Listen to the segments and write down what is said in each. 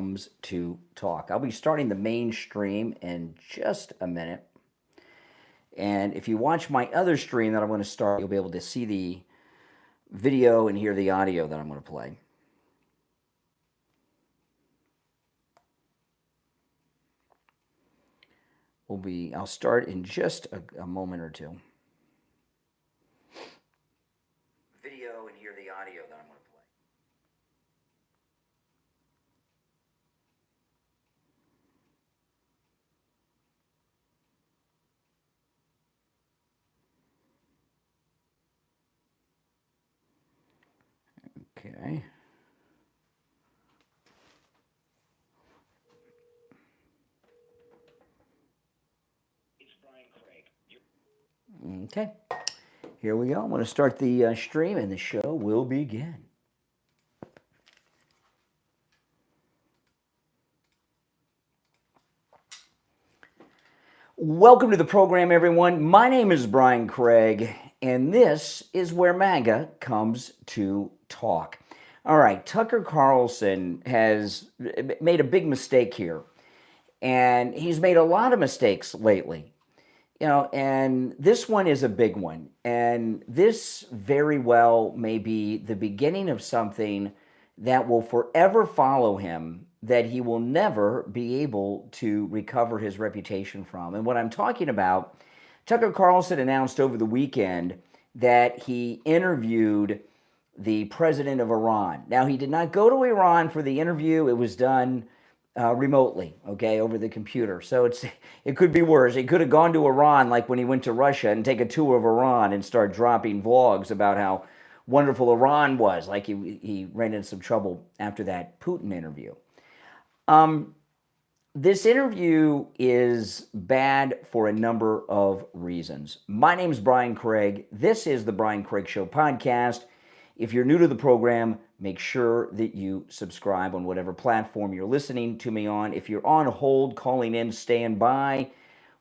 comes to talk. I'll be starting the main stream in just a minute. And if you watch my other stream that I'm going to start, you'll be able to see the video and hear the audio that I'm going to play. I'll start in just a moment or two. Video and hear the audio that I'm going to play. Okay. Okay. Here we go. I'm going to start the stream and the show will begin. Welcome to the program, everyone. My name is Brian Craig, and this is where MAGA comes to talk. All right, Tucker Carlson has made a big mistake here, and he's made a lot of mistakes lately. You know, and this one is a big one, and this very well may be the beginning of something that will forever follow him, that he will never be able to recover his reputation from. And what I'm talking about, Tucker Carlson announced over the weekend that he interviewed the president of Iran. Now, he did not go to Iran for the interview. It was done remotely, okay, over the computer. So it could be worse. He could have gone to Iran like when he went to Russia and take a tour of Iran and start dropping vlogs about how wonderful Iran was, like he ran into some trouble after that Putin interview. This interview is bad for a number of reasons. My name is Brian Craig. This is the Brian Craig Show podcast. If you're new to the program, make sure that you subscribe on whatever platform you're listening to me on. If you're on hold, calling in, stand by.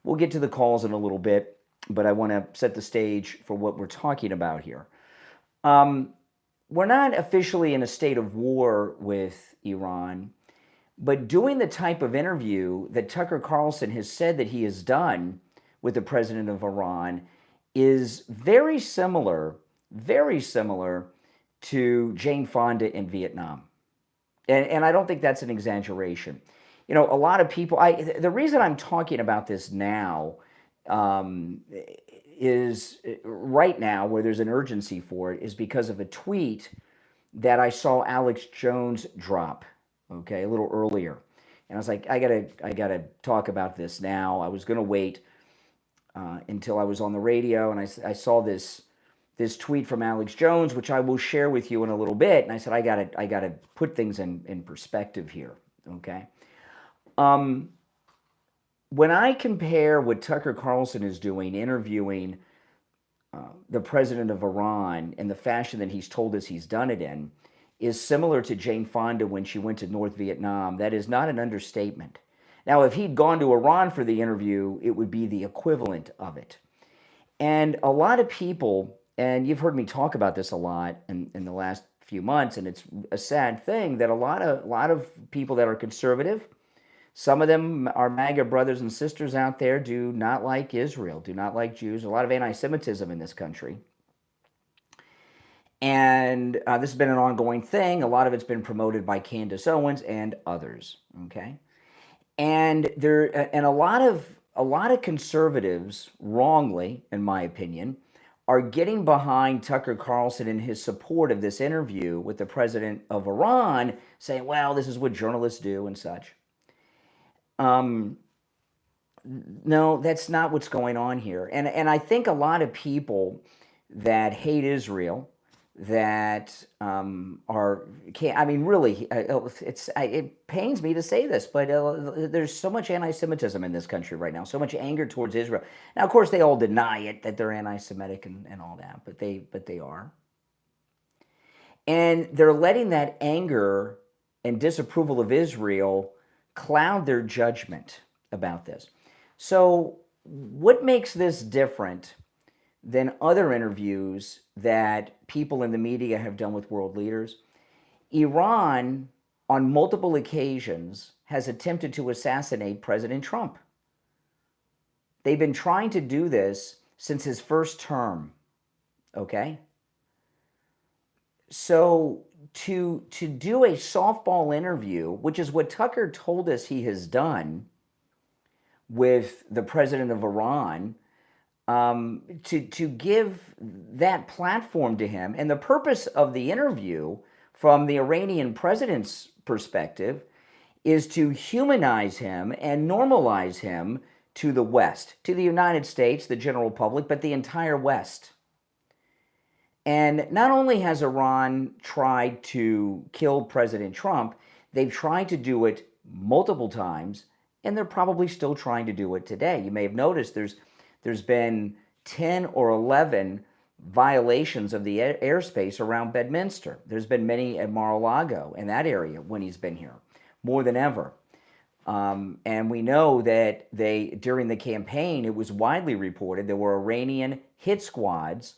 We'll get to the calls in a little bit, but I want to set the stage for what we're talking about here. We're not officially in a state of war with Iran, but doing the type of interview that Tucker Carlson has said that he has done with the president of Iran is very similar to Jane Fonda in Vietnam. And I don't think that's an exaggeration. You know, a lot of people, the reason I'm talking about this now is right now where there's an urgency for it is because of a tweet that I saw Alex Jones drop, okay, a little earlier. And I was like, I gotta talk about this now. I was gonna wait until I was on the radio, and I saw this tweet from Alex Jones, which I will share with you in a little bit. And I said, I gotta put things in perspective here, okay? When I compare what Tucker Carlson is doing, interviewing the president of Iran in the fashion that he's told us he's done it in, is similar to Jane Fonda when she went to North Vietnam. That is not an understatement. Now, if he'd gone to Iran for the interview, it would be the equivalent of it. And a lot of people, and you've heard me talk about this a lot in the last few months, and it's a sad thing that a lot of people that are conservative, some of them are MAGA brothers and sisters out there, do not like Israel, do not like Jews, a lot of anti-Semitism in this country. And this has been an ongoing thing. A lot of it's been promoted by Candace Owens and others, okay? And a lot of conservatives, wrongly, in my opinion, are getting behind Tucker Carlson in his support of this interview with the president of Iran, saying, well, this is what journalists do and such. No, that's not what's going on here. And I think a lot of people that hate Israel, that really, it pains me to say this, but there's so much anti-Semitism in this country right now, so much anger towards Israel. Now, of course, they all deny it, that they're anti-Semitic and all that, but they are. And they're letting that anger and disapproval of Israel cloud their judgment about this. So what makes this different than other interviews that people in the media have done with world leaders? Iran on multiple occasions has attempted to assassinate President Trump. They've been trying to do this since his first term, okay? So to do a softball interview, which is what Tucker told us he has done with the president of Iran, to give that platform to him, and the purpose of the interview from the Iranian president's perspective is to humanize him and normalize him to the West, to the United States, the general public, but the entire West. And not only has Iran tried to kill President Trump, they've tried to do it multiple times, and they're probably still trying to do it today. You may have noticed there's been 10 or 11 violations of the airspace around Bedminster. There's been many at Mar-a-Lago in that area when he's been here, more than ever. And we know that during the campaign, it was widely reported there were Iranian hit squads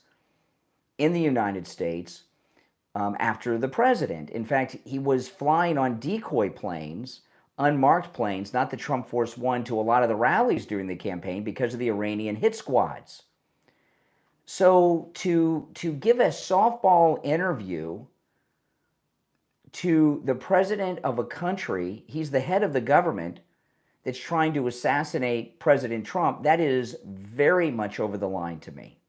in the United States after the president. In fact, he was flying on decoy planes, unmarked planes, not the Trump Force One, to a lot of the rallies during the campaign because of the Iranian hit squads. So to give a softball interview to the president of a country, he's the head of the government that's trying to assassinate President Trump, that is very much over the line to me.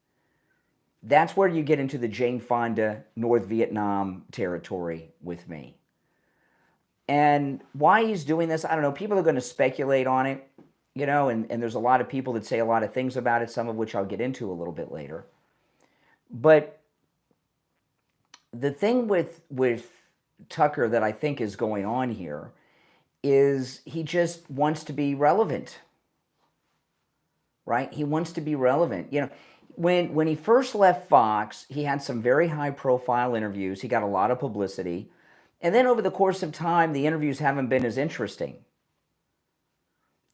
That's where you get into the Jane Fonda, North Vietnam territory with me. And why he's doing this, I don't know. People are going to speculate on it, and there's a lot of people that say a lot of things about it, some of which I'll get into a little bit later. But the thing with Tucker that I think is going on here is he just wants to be relevant, right? He wants to be relevant. When he first left Fox, he had some very high-profile interviews. He got a lot of publicity. And then over the course of time, the interviews haven't been as interesting.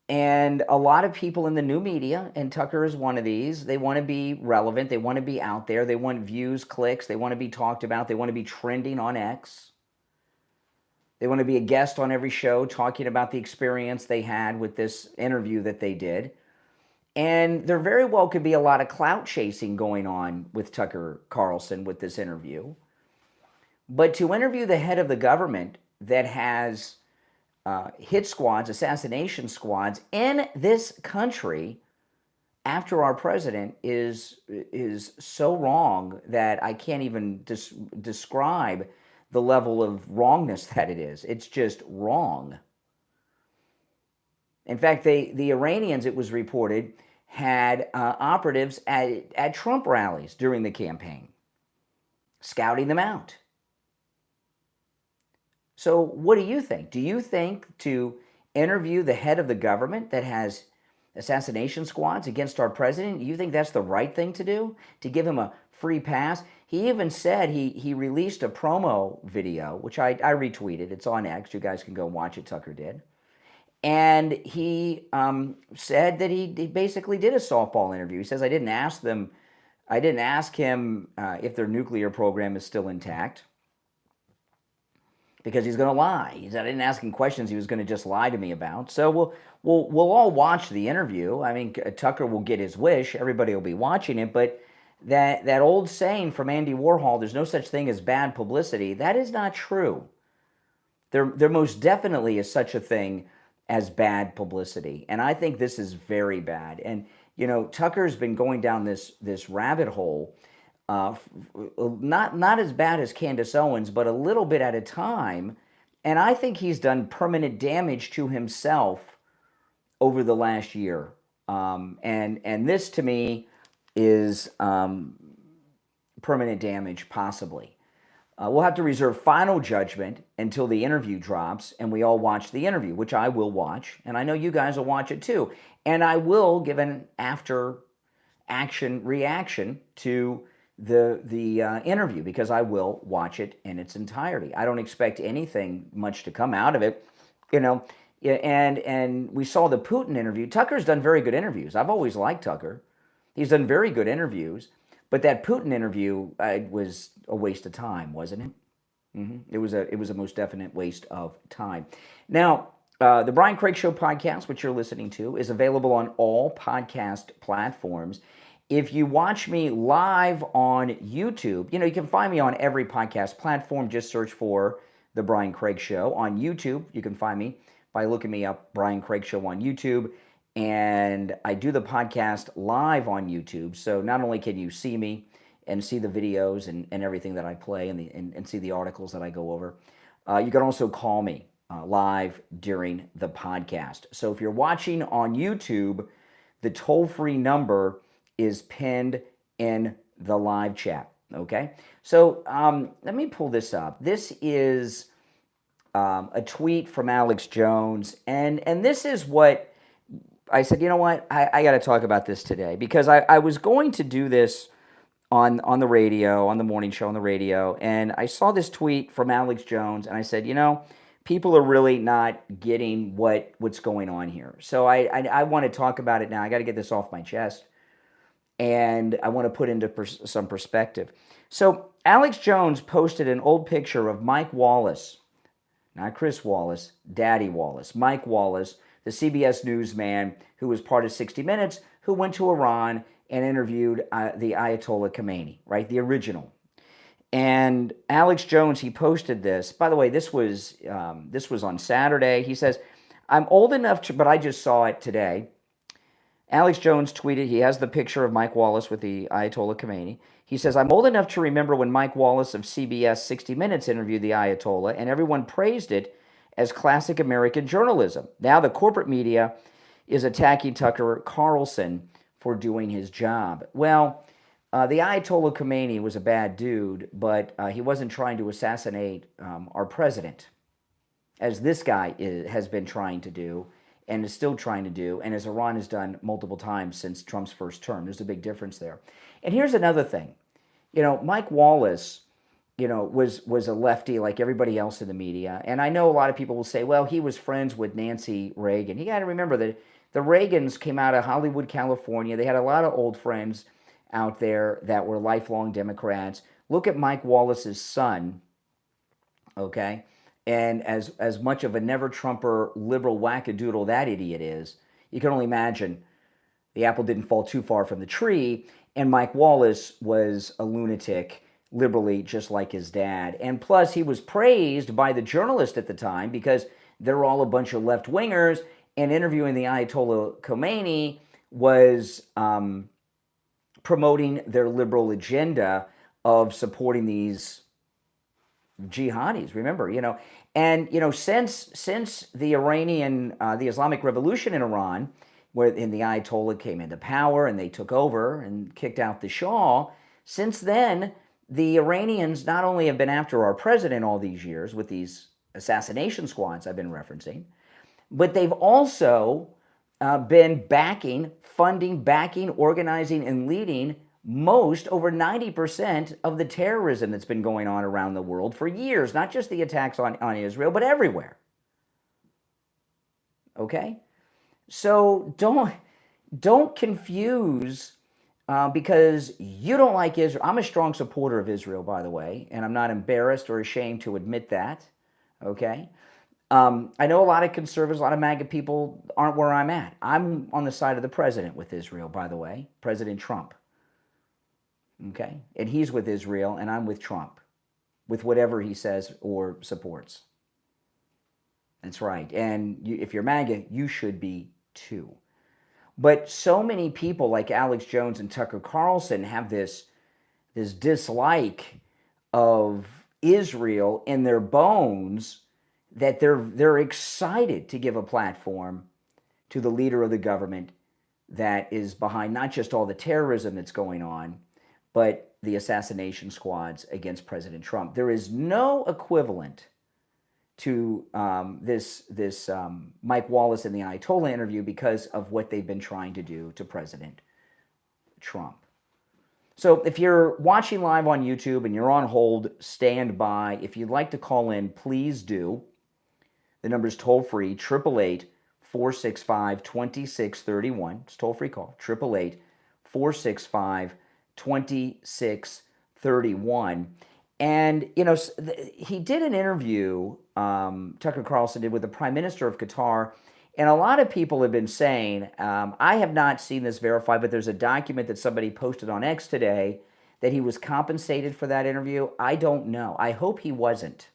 And a lot of people in the new media, and Tucker is one of these, they want to be relevant. They want to be out there. They want views, clicks. They want to be talked about. They want to be trending on X. They want to be a guest on every show talking about the experience they had with this interview that they did. And there very well could be a lot of clout chasing going on with Tucker Carlson with this interview. But to interview the head of the government that has hit squads, assassination squads in this country after our president is so wrong that I can't even describe the level of wrongness that it is. It's just wrong. In fact, the Iranians, it was reported, had operatives at Trump rallies during the campaign, scouting them out. So what do you think? Do you think to interview the head of the government that has assassination squads against our president, you think that's the right thing to do? To give him a free pass? He even said he released a promo video, which I retweeted. It's on X. You guys can go watch it. Tucker did. And he said that he basically did a softball interview. He says, I didn't ask him if their nuclear program is still intact, because he's going to lie. He said, I didn't ask him questions he was going to just lie to me about. So we'll all watch the interview. I mean, Tucker will get his wish. Everybody will be watching it. But that old saying from Andy Warhol, there's no such thing as bad publicity, that is not true. There most definitely is such a thing as bad publicity. And I think this is very bad. And, Tucker's been going down this rabbit hole, not as bad as Candace Owens, but a little bit at a time. And I think he's done permanent damage to himself over the last year. And this, to me, is permanent damage, possibly. We'll have to reserve final judgment until the interview drops and we all watch the interview, which I will watch, and I know you guys will watch it too. And I will give an after-action reaction to the interview, because I will watch it in its entirety. I don't expect anything much to come out of it, and we saw the Putin interview. Tucker's done very good interviews. I've always liked Tucker. He's done very good interviews. But that Putin interview was a waste of time, wasn't it? It was a most definite waste of time. Now, the Brian Craig Show podcast, which you're listening to, is available on all podcast platforms. If you watch me live on YouTube, you can find me on every podcast platform. Just search for The Brian Craig Show. On YouTube, you can find me by looking me up, Brian Craig Show on YouTube. And I do the podcast live on YouTube. So not only can you see me and see the videos and everything that I play and see the articles that I go over, you can also call me live during the podcast. So if you're watching on YouTube, the toll-free number is pinned in the live chat, okay? So let me pull this up. This is a tweet from Alex Jones, and this is what I said, you know what, I got to talk about this today, because I was going to do this on the radio, on the morning show on the radio, and I saw this tweet from Alex Jones, and I said, people are really not getting what's going on here. So I want to talk about it now. I got to get this off my chest. And I want to put into some perspective. So Alex Jones posted an old picture of Mike Wallace, not Chris Wallace, Daddy Wallace, Mike Wallace, the CBS newsman who was part of 60 Minutes, who went to Iran and interviewed the Ayatollah Khomeini, right, the original. And Alex Jones, he posted this. By the way, this was on Saturday. He says, "I'm old enough to," but I just saw it today. Alex Jones tweeted, he has the picture of Mike Wallace with the Ayatollah Khomeini. He says, "I'm old enough to remember when Mike Wallace of CBS 60 Minutes interviewed the Ayatollah, and everyone praised it as classic American journalism. Now the corporate media is attacking Tucker Carlson for doing his job." Well, the Ayatollah Khomeini was a bad dude, but he wasn't trying to assassinate our president, as this guy has been trying to do, and is still trying to do, and as Iran has done multiple times since Trump's first term. There's a big difference there. And here's another thing. Mike Wallace, was a lefty like everybody else in the media. And I know a lot of people will say, well, he was friends with Nancy Reagan. You got to remember that the Reagans came out of Hollywood, California. They had a lot of old friends out there that were lifelong Democrats. Look at Mike Wallace's son, okay? And as much of a never-Trumper liberal wackadoodle that idiot is, you can only imagine the apple didn't fall too far from the tree, and Mike Wallace was a lunatic liberally just like his dad. And plus, he was praised by the journalist at the time because they're all a bunch of left-wingers, and interviewing the Ayatollah Khomeini was promoting their liberal agenda of supporting these jihadis, remember, and since the the Islamic Revolution in Iran, where the Ayatollah came into power and they took over and kicked out the Shah, since then the Iranians not only have been after our president all these years with these assassination squads I've been referencing, but they've also been funding, organizing, and leading over 90% of the terrorism that's been going on around the world for years, not just the attacks on Israel, but everywhere. Okay? So don't confuse because you don't like Israel. I'm a strong supporter of Israel, by the way, and I'm not embarrassed or ashamed to admit that. Okay? I know a lot of conservatives, a lot of MAGA people aren't where I'm at. I'm on the side of the president with Israel, by the way, President Trump. Okay? And he's with Israel, and I'm with Trump, with whatever he says or supports. That's right. And if you're MAGA, you should be too. But so many people like Alex Jones and Tucker Carlson have this dislike of Israel in their bones that they're excited to give a platform to the leader of the government that is behind not just all the terrorism that's going on, but the assassination squads against President Trump. There is no equivalent to this Mike Wallace and the Ayatollah interview because of what they've been trying to do to President Trump. So if you're watching live on YouTube and you're on hold, stand by. If you'd like to call in, please do. The number's toll-free, 888-465-2631. It's toll-free call, 888-465-2631. And, he did an interview, Tucker Carlson did, with the Prime Minister of Qatar. And a lot of people have been saying, I have not seen this verified, but there's a document that somebody posted on X today that he was compensated for that interview. I don't know. I hope he wasn't.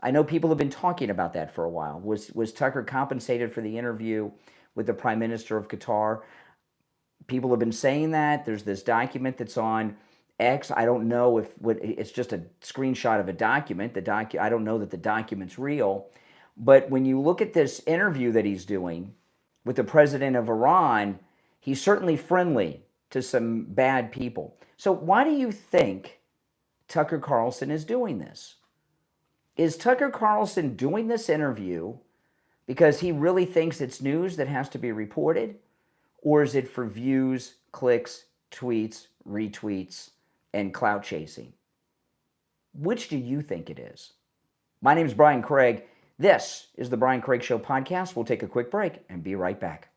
I know people have been talking about that for a while. Was Tucker compensated for the interview with the Prime Minister of Qatar? People have been saying that. There's this document that's on X. I don't know if it's just a screenshot of a document. I don't know that the document's real. But when you look at this interview that he's doing with the president of Iran, he's certainly friendly to some bad people. So why do you think Tucker Carlson is doing this? Is Tucker Carlson doing this interview because he really thinks it's news that has to be reported? Or is it for views, clicks, tweets, retweets, and clout chasing? Which do you think it is? My name is Brian Craig. This is the Brian Craig Show podcast. We'll take a quick break and be right back.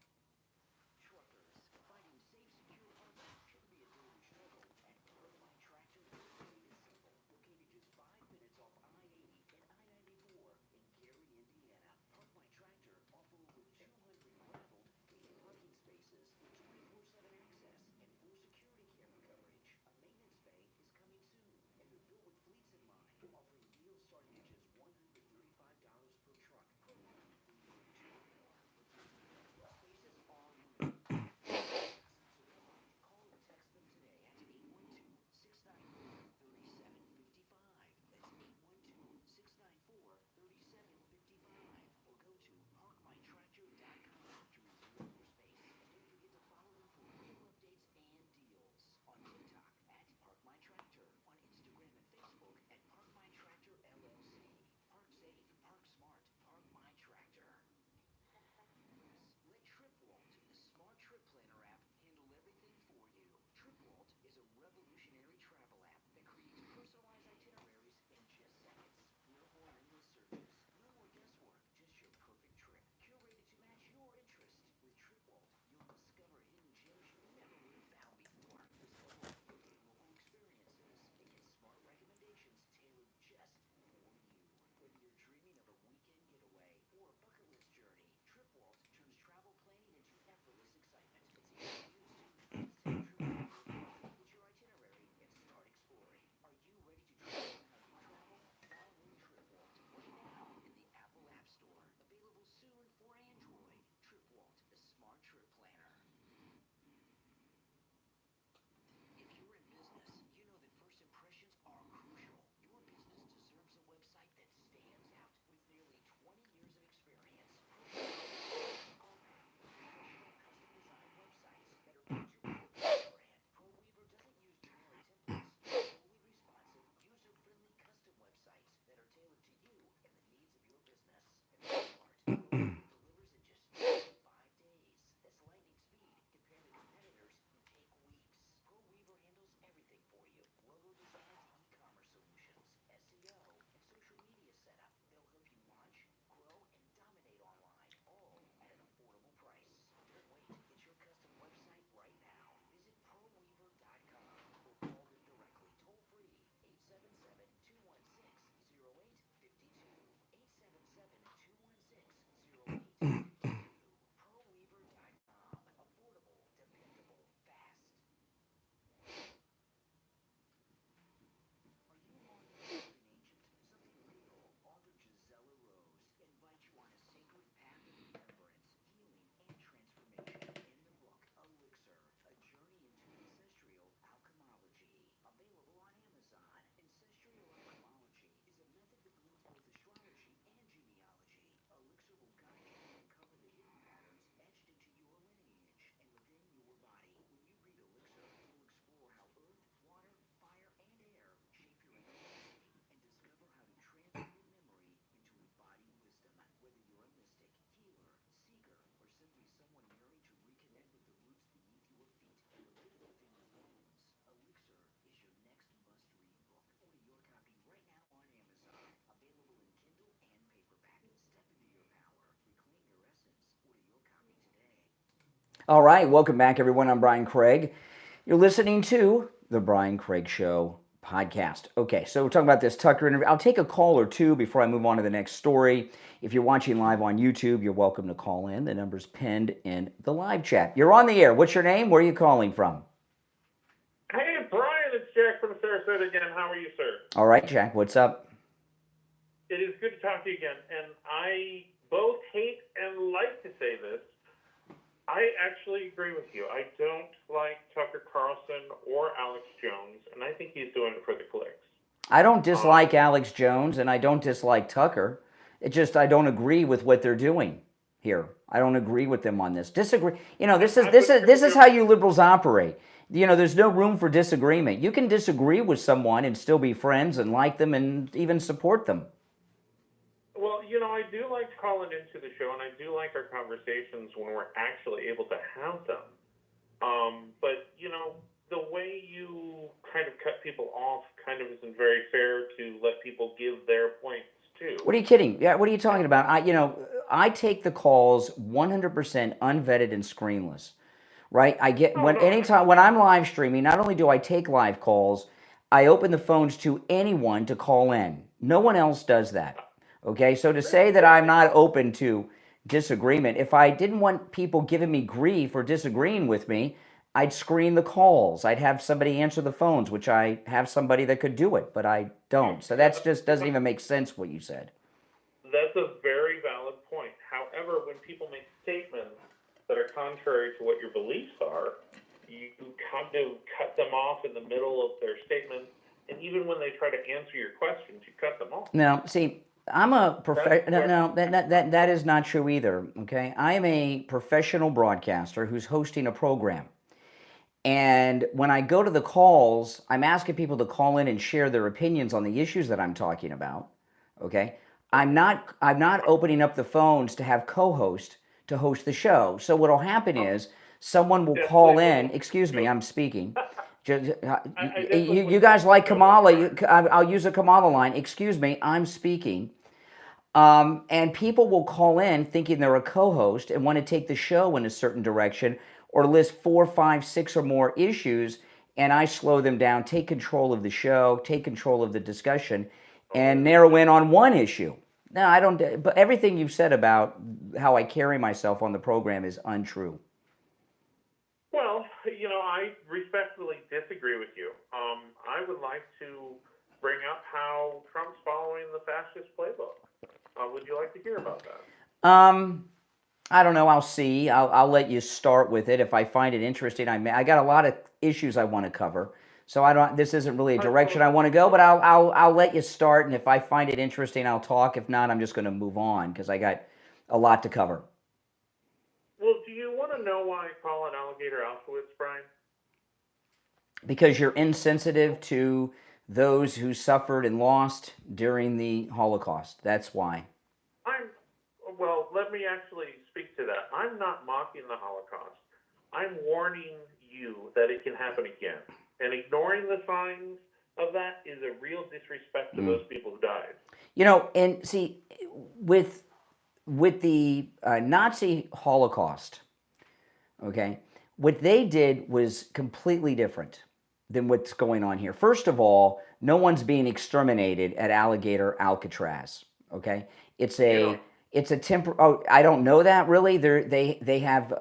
All right, welcome back, everyone. I'm Brian Craig. You're listening to The Brian Craig Show podcast. Okay, so we're talking about this Tucker interview. I'll take a call or two before I move on to the next story. If you're watching live on YouTube, you're welcome to call in. The number's pinned in the live chat. You're on the air. What's your name? Where are you calling from? Hey, Brian, it's Jack from Sarasota again. How are you, sir? All right, Jack, what's up? It is good to talk to you again. And I both hate and like to say this. I actually agree with you. I don't like Tucker Carlson or Alex Jones, and I think he's doing it for the clicks. I don't dislike Alex Jones, and I don't dislike Tucker. It just I don't agree with what they're doing here. I don't agree with them on this. Disagree. You know, this is how you liberals operate. You know, there's no room for disagreement. You can disagree with someone and still be friends and like them and even support them. Well, you know, I do like calling into the show, and I do like our conversations when we're actually able to have them. But, you know, the way you kind of cut people off kind of isn't very fair to let people give their points, too. What are you kidding? Yeah, what are you talking about? I take the calls 100% unvetted and screenless, right? Anytime when I'm live streaming, not only do I take live calls, I open the phones to anyone to call in. No one else does that. Okay, so to say that I'm not open to disagreement, if I didn't want people giving me grief or disagreeing with me, I'd screen the calls. I'd have somebody answer the phones, which I have somebody that could do it, but I don't. So that just doesn't even make sense what you said. That's a very valid point. However, when people make statements that are contrary to what your beliefs are, you kind of cut them off in the middle of their statements, and even when they try to answer your questions, you cut them off. Now, see, I'm a professional. No, that is not true either. Okay, I am a professional broadcaster who's hosting a program, and when I go to the calls, I'm asking people to call in and share their opinions on the issues that I'm talking about. Okay, I'm not opening up the phones to have co-host to host the show. So what'll happen is someone will call in. Excuse me, I'm speaking. You guys like Kamala? I'll use a Kamala line. Excuse me, I'm speaking. And people will call in thinking they're a co-host and want to take the show in a certain direction or list 4, 5, 6 or more issues, and I slow them down, take control of the show, take control of the discussion, and narrow in on one issue. No, I don't. But everything you've said about how I carry myself on the program is untrue. Well, you know, I respectfully disagree with you. I would like to bring up how Trump's following the fascist playbook. Would you like to hear about that? I don't know. I'll see. I'll let you start with it if I find it interesting. I got a lot of issues I want to cover, so I don't. This isn't really a direction I want to go, but I'll let you start, and if I find it interesting, I'll talk. If not, I'm just going to move on because I got a lot to cover. Well, do you want to know why I call it Alligator Auschwitz, Brian? Because you're insensitive to those who suffered and lost during the Holocaust. That's why. Well, let me actually speak to that. I'm not mocking the Holocaust. I'm warning you that it can happen again. And ignoring the signs of that is a real disrespect to those people who died. You know, and see, with the Nazi Holocaust, okay, what they did was completely different than what's going on here. First of all, no one's being exterminated at Alligator Alcatraz, okay? It's a I don't know that really. They have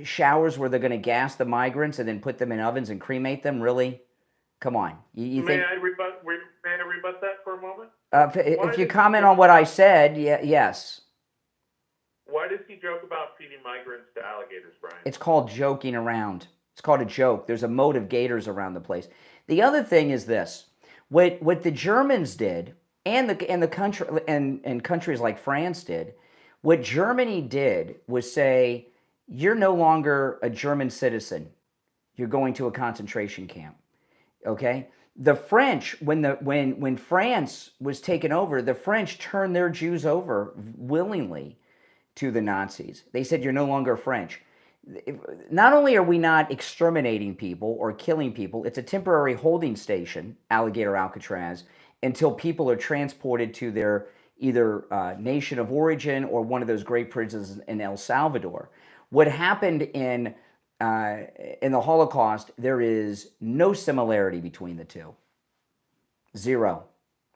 showers where they're going to gas the migrants and then put them in ovens and cremate them. Really? Come on. You think? May I rebut that for a moment? If you comment on what I said, yes. Why does he joke about feeding migrants to alligators, Brian? It's called joking around. It's called a joke. There's a moat of gators around the place. The other thing is this: what the Germans did, and the country and countries like France did. What Germany did was say, you're no longer a German citizen. You're going to a concentration camp. Okay? The French, when France was taken over, the French turned their Jews over willingly to the Nazis. They said, you're no longer French. Not only are we not exterminating people or killing people, it's a temporary holding station, Alligator Alcatraz, until people are transported to their either nation of origin or one of those great prisons in El Salvador. What happened in the Holocaust, there is no similarity between the two. Zero.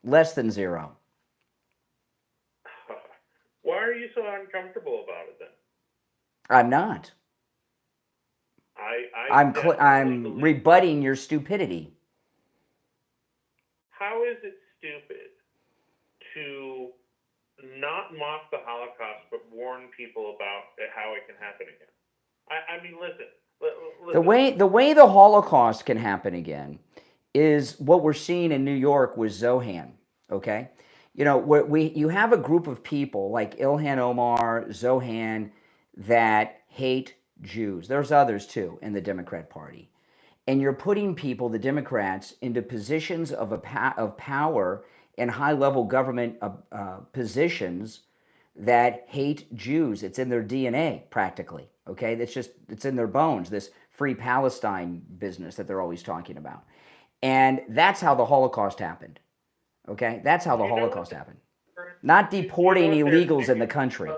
Less than zero. Why are you so uncomfortable about it then? I'm not. I'm rebutting your stupidity. How is it stupid to not mock the Holocaust but warn people about how it can happen again? I mean, listen. The way the Holocaust can happen again is what we're seeing in New York with Zohan. Okay, you know, you have a group of people like Ilhan Omar, Zohan, that hate Jews. There's others too in the Democrat Party, and you're putting people, the Democrats, into positions of power and high-level government positions that hate Jews. It's in their DNA, practically. Okay, it's in their bones. This free Palestine business that they're always talking about, and that's how the Holocaust happened. Okay, that's how the Holocaust happened. Not deporting illegals in the country.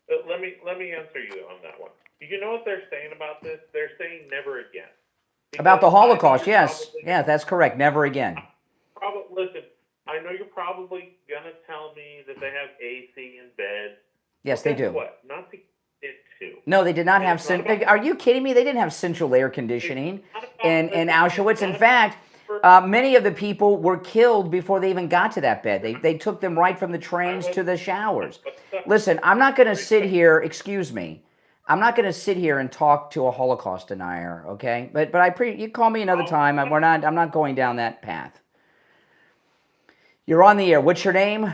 Let me answer you on that one. You know what they're saying about this? They're saying never again. About the Holocaust, yes. Yeah, that's correct. Never again. Listen, I know you're probably going to tell me that they have AC in beds. Yes, they do. What? Not the kids too. No, they did not have... Are you kidding me? They didn't have central air conditioning in Auschwitz. In fact, many of the people were killed before they even got to that bed. They took them right from the trains to the showers. Listen, I'm not going to sit here... Excuse me. I'm not going to sit here and talk to a Holocaust denier, okay? But you call me another time. I'm not going down that path. You're on the air. What's your name?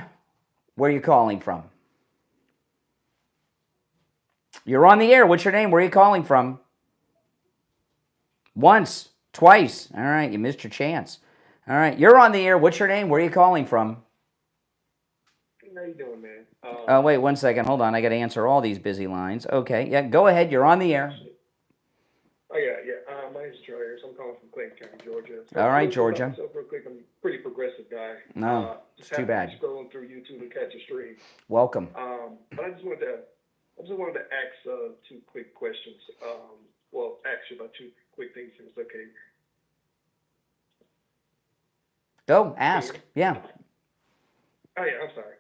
Where are you calling from? You're on the air. What's your name? Where are you calling from? Once, twice. All right, you missed your chance. All right, you're on the air. What's your name? Where are you calling from? How you doing, man? Wait 1 second. Hold on. I got to answer all these busy lines. Okay, yeah, go ahead. You're on the air. Oh, yeah. My name's George. I'm calling from Clayton County, Georgia. All right, Georgia. So real quick, I'm a pretty progressive guy. No, it's too bad. Scrolling through YouTube to catch a stream. Welcome. But I just wanted to ask two quick questions. Ask you about two quick things, if it's okay. Go, ask. Yeah. Oh, yeah, I'm sorry.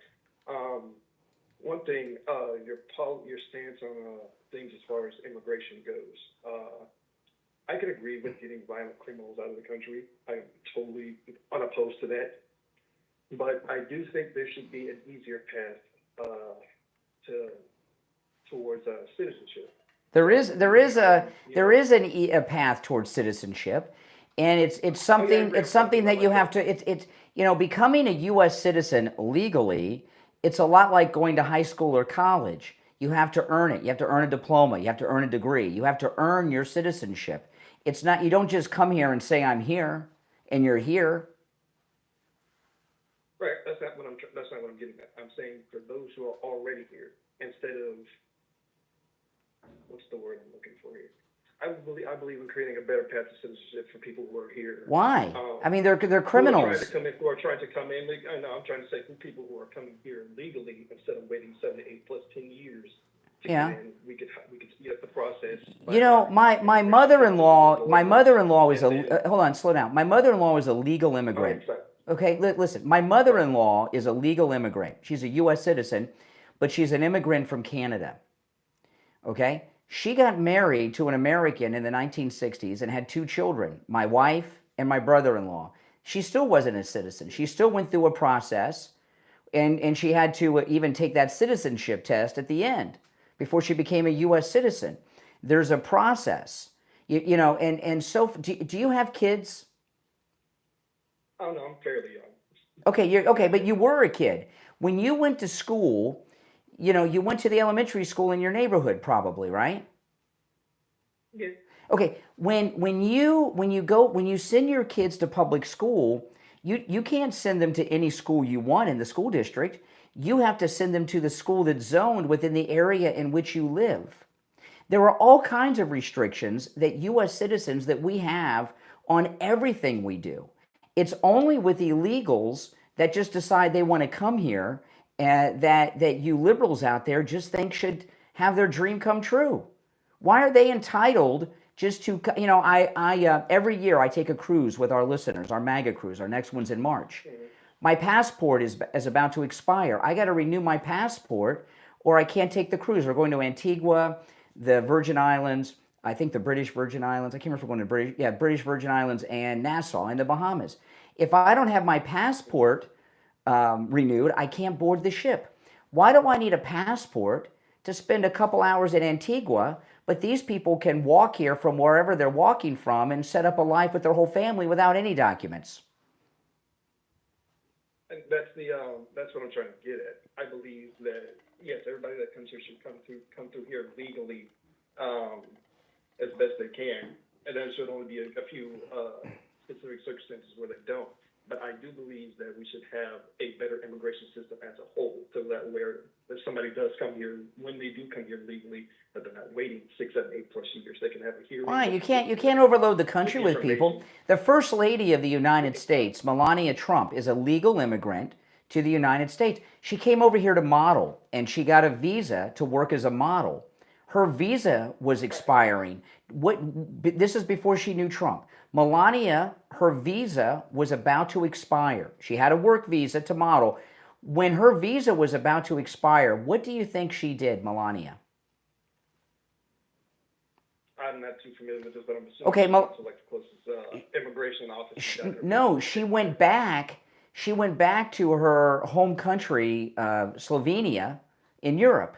One thing, your stance on things as far as immigration goes. I can agree with getting violent criminals out of the country. I'm totally unopposed to that. But I do think there should be an easier path towards citizenship. There is a path towards citizenship, and it's something that you have to becoming a U.S. citizen legally. It's a lot like going to high school or college. You have to earn it. You have to earn a diploma. You have to earn a degree. You have to earn your citizenship. It's not, you don't just come here and say, I'm here, and you're here. Right. That's not what I'm getting at. I'm saying for those who are already here, instead of, what's the word I'm looking for here? I believe in creating a better path to citizenship for people who are here. Why? I mean, they're criminals. Who are trying to come in. I know. I'm trying to say for people who are coming here legally instead of waiting 7 to 8 plus 10 years. To Yeah. come in, we could speed up the process. You know, my mother-in-law was hold on, slow down. My mother-in-law was a legal immigrant. Okay, listen. My mother-in-law is a legal immigrant. She's a U.S. citizen, but she's an immigrant from Canada. Okay. She got married to an American in the 1960s and had 2 children, my wife and my brother-in-law. She still wasn't a citizen. She still went through a process, and she had to even take that citizenship test at the end before she became a U.S. citizen. There's a process, and so do you have kids? Oh, no, I'm fairly young. Okay, but you were a kid. When you went to school, you went to the elementary school in your neighborhood, probably, right? Yeah. Okay. When you send your kids to public school, you can't send them to any school you want in the school district. You have to send them to the school that's zoned within the area in which you live. There are all kinds of restrictions that U.S. citizens that we have on everything we do. It's only with illegals that just decide they want to come here that you liberals out there just think should have their dream come true. Why are they entitled just to, every year I take a cruise with our listeners, our MAGA cruise. Our next one's in March. My passport is about to expire. I got to renew my passport or I can't take the cruise. We're going to Antigua, the Virgin Islands, I think the British Virgin Islands. I can't remember if we're going to British Virgin Islands and Nassau and the Bahamas. If I don't have my passport renewed, I can't board the ship. Why do I need a passport to spend a couple hours in Antigua, but these people can walk here from wherever they're walking from and set up a life with their whole family without any documents? And that's what I'm trying to get at. I believe that yes, everybody that comes here should come through here legally as best they can, and there should only be a few specific circumstances where they don't. But I do believe that we should have a better immigration system as a whole, so that where if somebody does come here, when they do come here legally, that they're not waiting 6, 7, 8 plus years. They can have a hearing. Why? You can't overload the country with people. The First Lady of the United States, Melania Trump, is a legal immigrant to the United States. She came over here to model, and she got a visa to work as a model. Her visa was expiring. This is before she knew Trump. Melania, her visa was about to expire. She had a work visa to model. When her visa was about to expire, what do you think she did, Melania? I'm not too familiar with this, but I'm assuming okay, so like the closest immigration office. No, she went back. She went back to her home country, Slovenia, in Europe.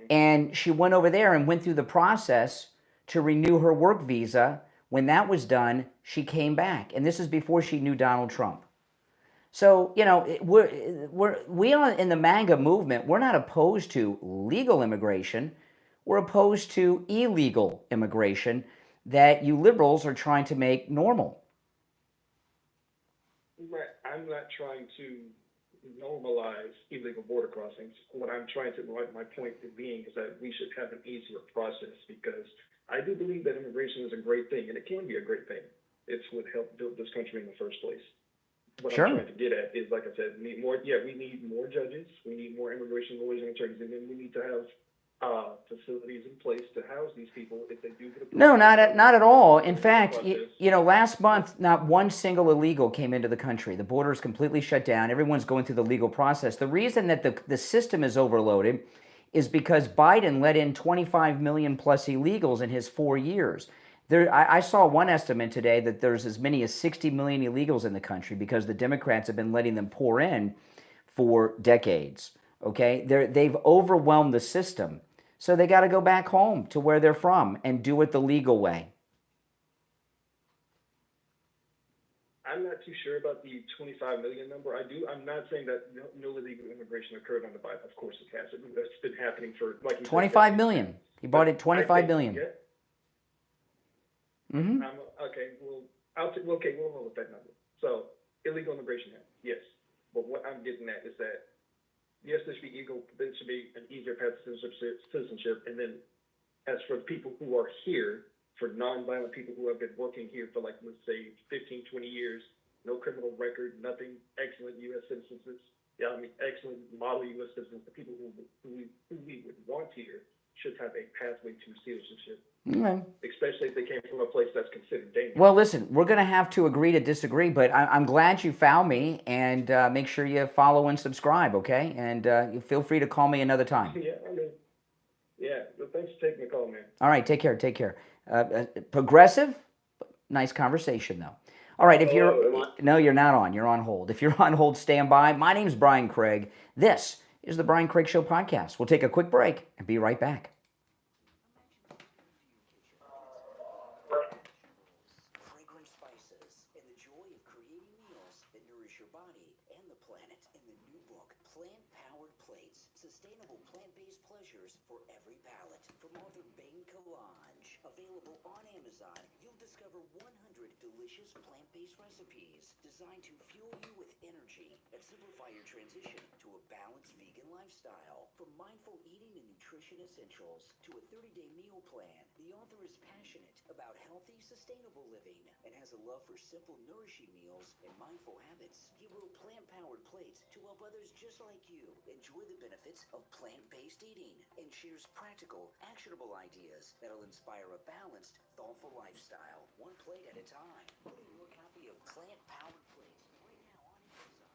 And she went over there and went through the process to renew her work visa. When that was done, she came back. And this is before she knew Donald Trump. So, we are in the MAGA movement. We're not opposed to legal immigration. We're opposed to illegal immigration that you liberals are trying to make normal. Right. I'm not trying to normalize illegal border crossings. What I'm trying to, my point being is that we should have an easier process, because I do believe that immigration is a great thing, and it can be a great thing. It's what helped build this country in the first place. What I'm trying to get at is, like I said, we need more judges, we need more immigration lawyers and attorneys, and then we need to have facilities in place to house these people if they do get approved. No, not at all. In fact, last month, not one single illegal came into the country. The border is completely shut down. Everyone's going through the legal process. The reason that the system is overloaded is because Biden let in 25 million plus illegals in his 4 years. I saw one estimate today that there's as many as 60 million illegals in the country because the Democrats have been letting them pour in for decades. Okay, they've overwhelmed the system. So they got to go back home to where they're from and do it the legal way. I'm not too sure about the 25 million number. I'm not saying that no illegal immigration occurred under Biden. Of course it has. That's been happening for 25 million. He bought it 25 million. Yeah. Mm-hmm. Okay. Well, we'll roll with that number. So illegal immigration, yes. But what I'm getting at is that yes, there should be an easier path to citizenship. And then as for people who are here, for nonviolent people who have been working here for, like, let's say 15, 20 years, no criminal record, nothing, excellent U.S. citizens, excellent model U.S. citizens, the people who we would want here should have a pathway to citizenship. Okay. Especially if they came from a place that's considered dangerous. Well, listen, we're going to have to agree to disagree, but I'm glad you found me, and make sure you follow and subscribe, okay? And feel free to call me another time. Yeah, well, thanks for taking the call, man. All right, take care. Progressive, nice conversation, though. All right, no, you're not on. You're on hold. If you're on hold, stand by. My name's Brian Craig. This is the Brian Craig Show podcast. We'll take a quick break and be right back. Fragrant spices and the joy of creating meals that nourish your body and the planet in the new book, Plant-Powered Plates, Sustainable Plant-Based Pleasures for Every Palate, from author Bain Kalange. Available on Amazon, you'll discover 100 delicious plant-based recipes designed to fuel you with energy and simplify your transition to a balanced vegan lifestyle. From mindful eating and nutrition nutrition essentials to a 30-day meal plan. The author is passionate about healthy, sustainable living and has a love for simple, nourishing meals and mindful habits. He wrote plant-powered plates to help others just like you enjoy the benefits of plant-based eating and shares practical, actionable ideas that'll inspire a balanced, thoughtful lifestyle, one plate at a time. Order your copy of Plant-Powered Plates right now on Amazon.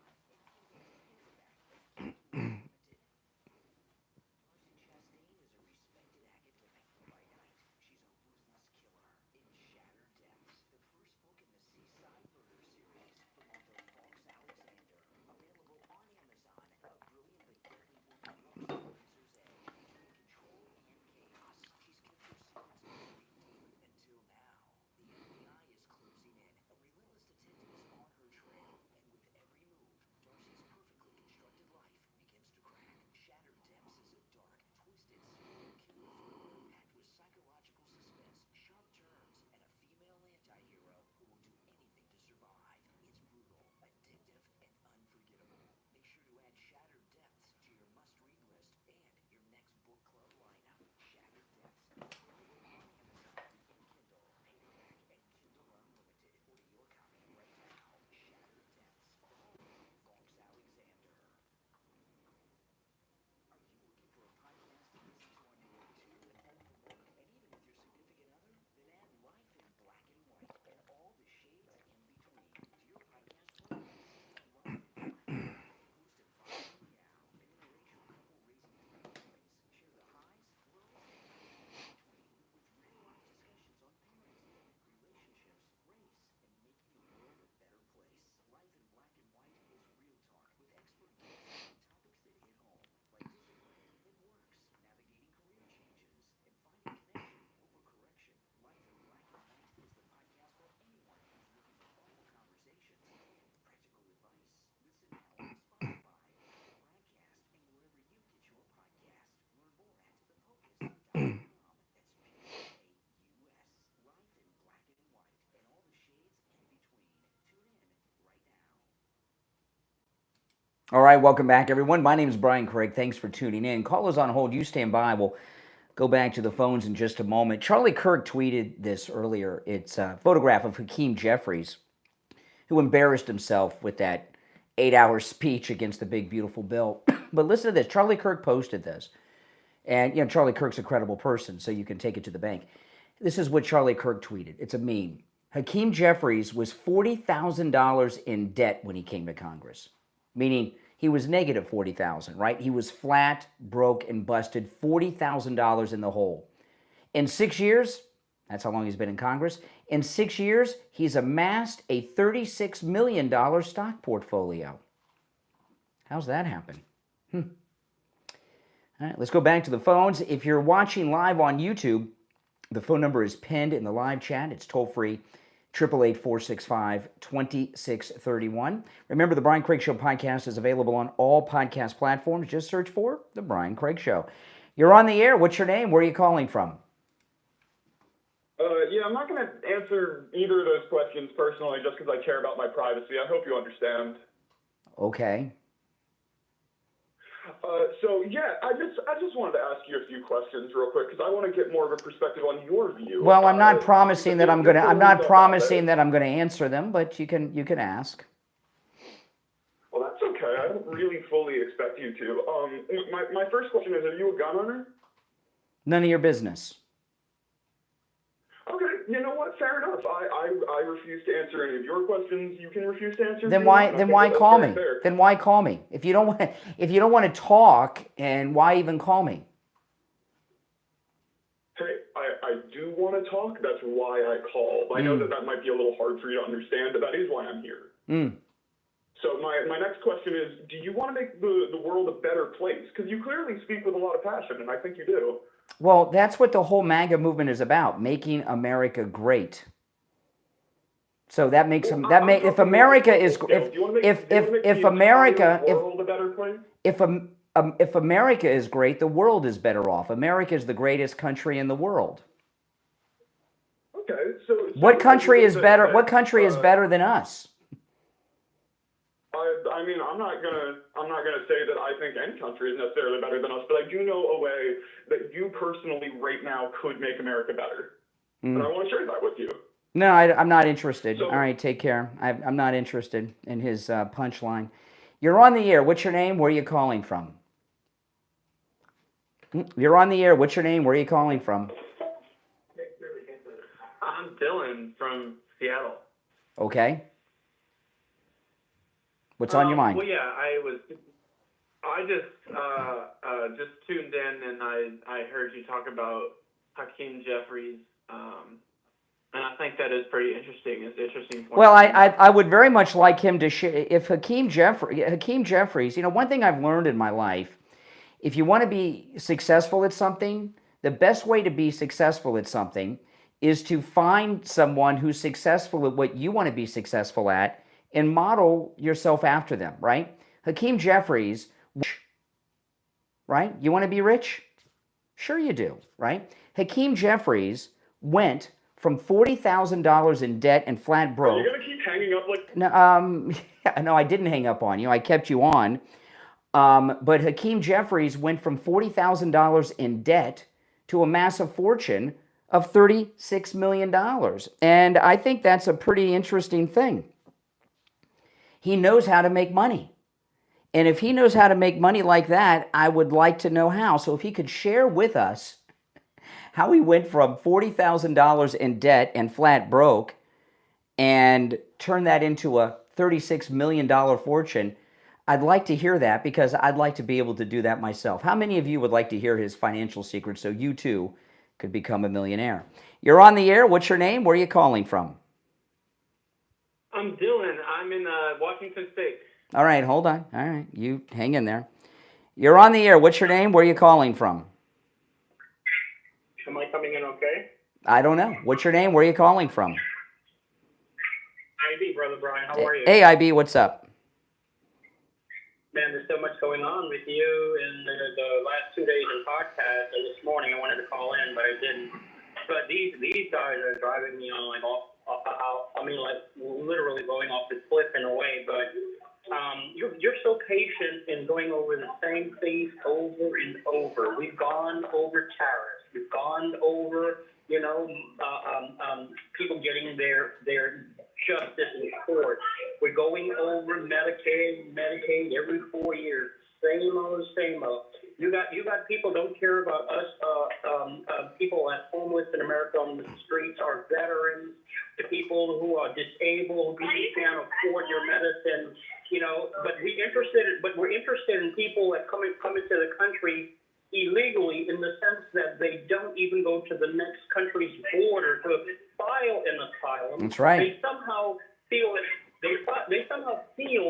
All right, welcome back, everyone. My name is Brian Craig. Thanks for tuning in. Callers on hold. You stand by. We'll go back to the phones in just a moment. Charlie Kirk tweeted this earlier. It's a photograph of Hakeem Jeffries, who embarrassed himself with that 8-hour speech against the big, beautiful bill. But listen to this. Charlie Kirk posted this. And, Charlie Kirk's a credible person, so you can take it to the bank. This is what Charlie Kirk tweeted. It's a meme. Hakeem Jeffries was $40,000 in debt when he came to Congress, meaning he was negative $40,000, right? He was flat, broke, and busted, $40,000 in the hole. In 6 years, that's how long he's been in Congress, in 6 years, he's amassed a $36 million stock portfolio. How's that happen? All right, let's go back to the phones. If you're watching live on YouTube, the phone number is pinned in the live chat. It's toll-free, 888-465-2631. Remember, the Brian Craig Show podcast is available on all podcast platforms. Just search for The Brian Craig Show. You're on the air. What's your name? Where are you calling from? Yeah, I'm not going to answer either of those questions personally just because I care about my privacy. I hope you understand. Okay. I just wanted to ask you a few questions real quick because I want to get more of a perspective on your view. Well, I'm not promising that I'm going to. I'm not promising that I'm going to answer them, but you can ask. Well, that's okay. I don't really fully expect you to. My first question is: are you a gun owner? None of your business. Okay, you know what? Fair enough. I refuse to answer any of your questions. You can refuse to answer. Then why call me? Then why call me? If you don't want to talk, and why even call me? Hey, I do want to talk. That's why I called. I know that might be a little hard for you to understand, but that is why I'm here. So my next question is: do you want to make the world a better place? Because you clearly speak with a lot of passion, and I think you do. Well, that's what the whole MAGA movement is about: making America great. So that makes them. If America is if America is great, the world is better off. America is the greatest country in the world. Okay, so what country is better? What country is better than us? I mean, I'm not gonna say that I think any country is necessarily better than us, but I do know a way that you personally right now could make America better, and I want to share that with you. No, I'm not interested. So- All right, take care. I'm not interested in his punchline. You're on the air. What's your name? Where are you calling from? You're on the air. What's your name? Where are you calling from? I'm Dylan from Seattle. Okay. What's on your mind? Well, yeah, I just tuned in and I heard you talk about Hakeem Jeffries, and I think that is pretty interesting. It's an interesting point. Well, I would very much like him to share. If Hakeem Jeffries, one thing I've learned in my life, if you want to be successful at something, the best way to be successful at something is to find someone who's successful at what you want to be successful at and model yourself after them, right? Hakeem Jeffries, right? You want to be rich? Sure you do, right? Hakeem Jeffries went from $40,000 in debt and flat broke. Are you gonna keep hanging up like? No, no, I didn't hang up on you. I kept you on. But Hakeem Jeffries went from $40,000 in debt to a massive fortune of $36 million. And I think that's a pretty interesting thing. He knows how to make money. And if he knows how to make money like that, I would like to know how. So if he could share with us how he went from $40,000 in debt and flat broke and turn that into a $36 million fortune, I'd like to hear that because I'd like to be able to do that myself. How many of you would like to hear his financial secrets so you too could become a millionaire? You're on the air. What's your name? Where are you calling from? I'm Dylan. I'm in Washington State. All right, hold on. All right, you hang in there. You're on the air. What's your name? Where are you calling from? Am I coming in okay? I don't know. What's your name? Where are you calling from? IB, Brother Brian. How are you? Hey, IB, what's up? Man, there's so much going on with you in the last 2 days in podcast. And this morning I wanted to call in, but I didn't. But these guys are driving me on like off. I mean, like literally going off the cliff in a way. But you're so patient in going over the same things over and over. We've gone over tariffs. We've gone over, people getting their justice in court. We're going over Medicaid every 4 years. Same old. You got people don't care about us. People that's homeless in America on the streets, our veterans, the people who are disabled, who can't afford your medicine. But we're interested in people that come into the country illegally in the sense that they don't even go to the next country's border to file an asylum. That's right. They somehow feel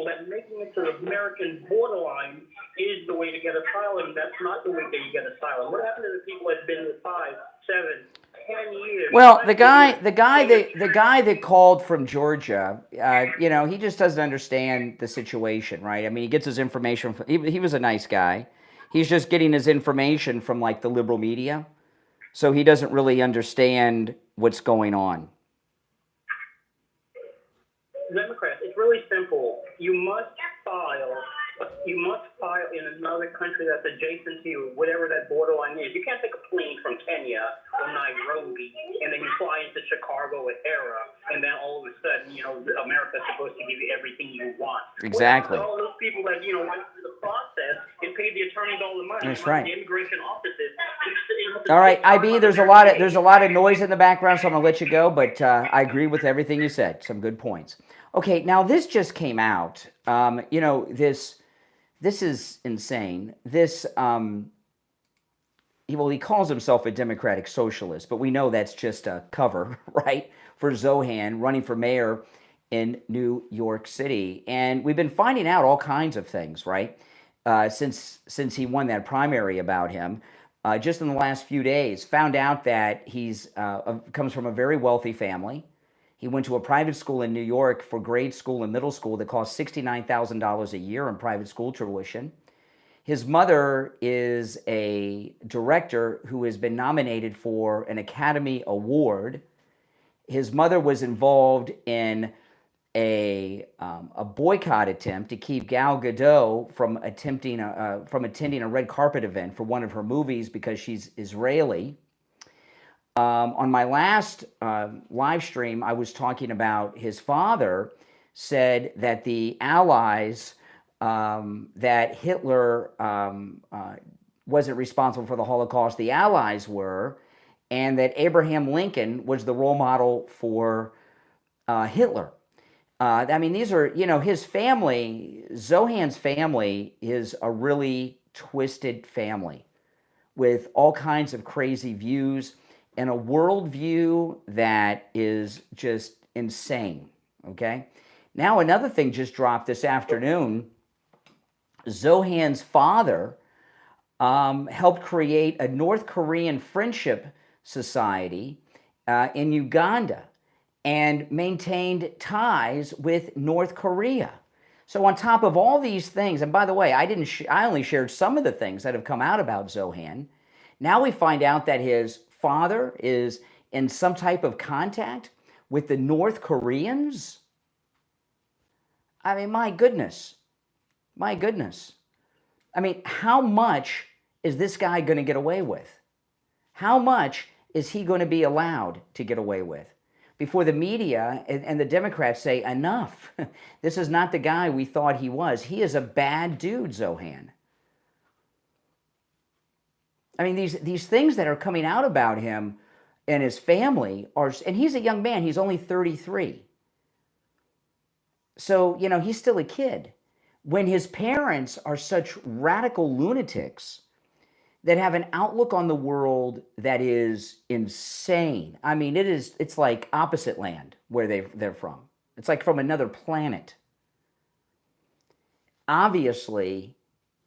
that making it to the American borderline is the way to get asylum. That's not the way that you get asylum. What happened to the people that's been in 5, 7, 10 years? Well, the guy that called from Georgia, he just doesn't understand the situation, right? I mean, he gets his information from, he was a nice guy. He's just getting his information from like the liberal media. So he doesn't really understand what's going on. Democrats, it's really simple. You must file in another country that's adjacent to you, whatever that borderline is. You can't take a plane from Kenya or Nairobi and then you fly into Chicago with Hera, and then all of a sudden, America's supposed to give you everything you want. Exactly. All those people that, went through the process and paid the attorneys all the money. That's right. The immigration offices. All right, IB, there's a lot of noise in the background, so I'm gonna let you go. But I agree with everything you said. Some good points. Okay, now this just came out. This is insane. This he calls himself a democratic socialist, but we know that's just a cover, right, for Zohan running for mayor in New York City. And we've been finding out all kinds of things, right, since he won that primary about him. Just in the last few days, found out that he's comes from a very wealthy family. He went to a private school in New York for grade school and middle school that cost $69,000 a year in private school tuition. His mother is a director who has been nominated for an Academy Award. His mother was involved in a boycott attempt to keep Gal Gadot from attending a red carpet event for one of her movies because she's Israeli. On my last live stream, I was talking about his father said that the Allies, that Hitler wasn't responsible for the Holocaust, the Allies were, and that Abraham Lincoln was the role model for Hitler. I mean, these are, his family, Zohan's family is a really twisted family with all kinds of crazy views and a worldview that is just insane, okay? Now, another thing just dropped this afternoon. Zohan's father helped create a North Korean friendship society in Uganda and maintained ties with North Korea. So on top of all these things, and by the way, I only shared some of the things that have come out about Zohan. Now we find out that his father is in some type of contact with the North Koreans. I mean, my goodness. My goodness. I mean, how much is this guy going to get away with? How much is he going to be allowed to get away with? Before the media and the Democrats say, enough. This is not the guy we thought he was. He is a bad dude, Zohan. I mean, these things that are coming out about him and his family are, and he's a young man, he's only 33. So, he's still a kid. When his parents are such radical lunatics that have an outlook on the world that is insane. I mean, it's like opposite land where they're from. It's like from another planet. Obviously,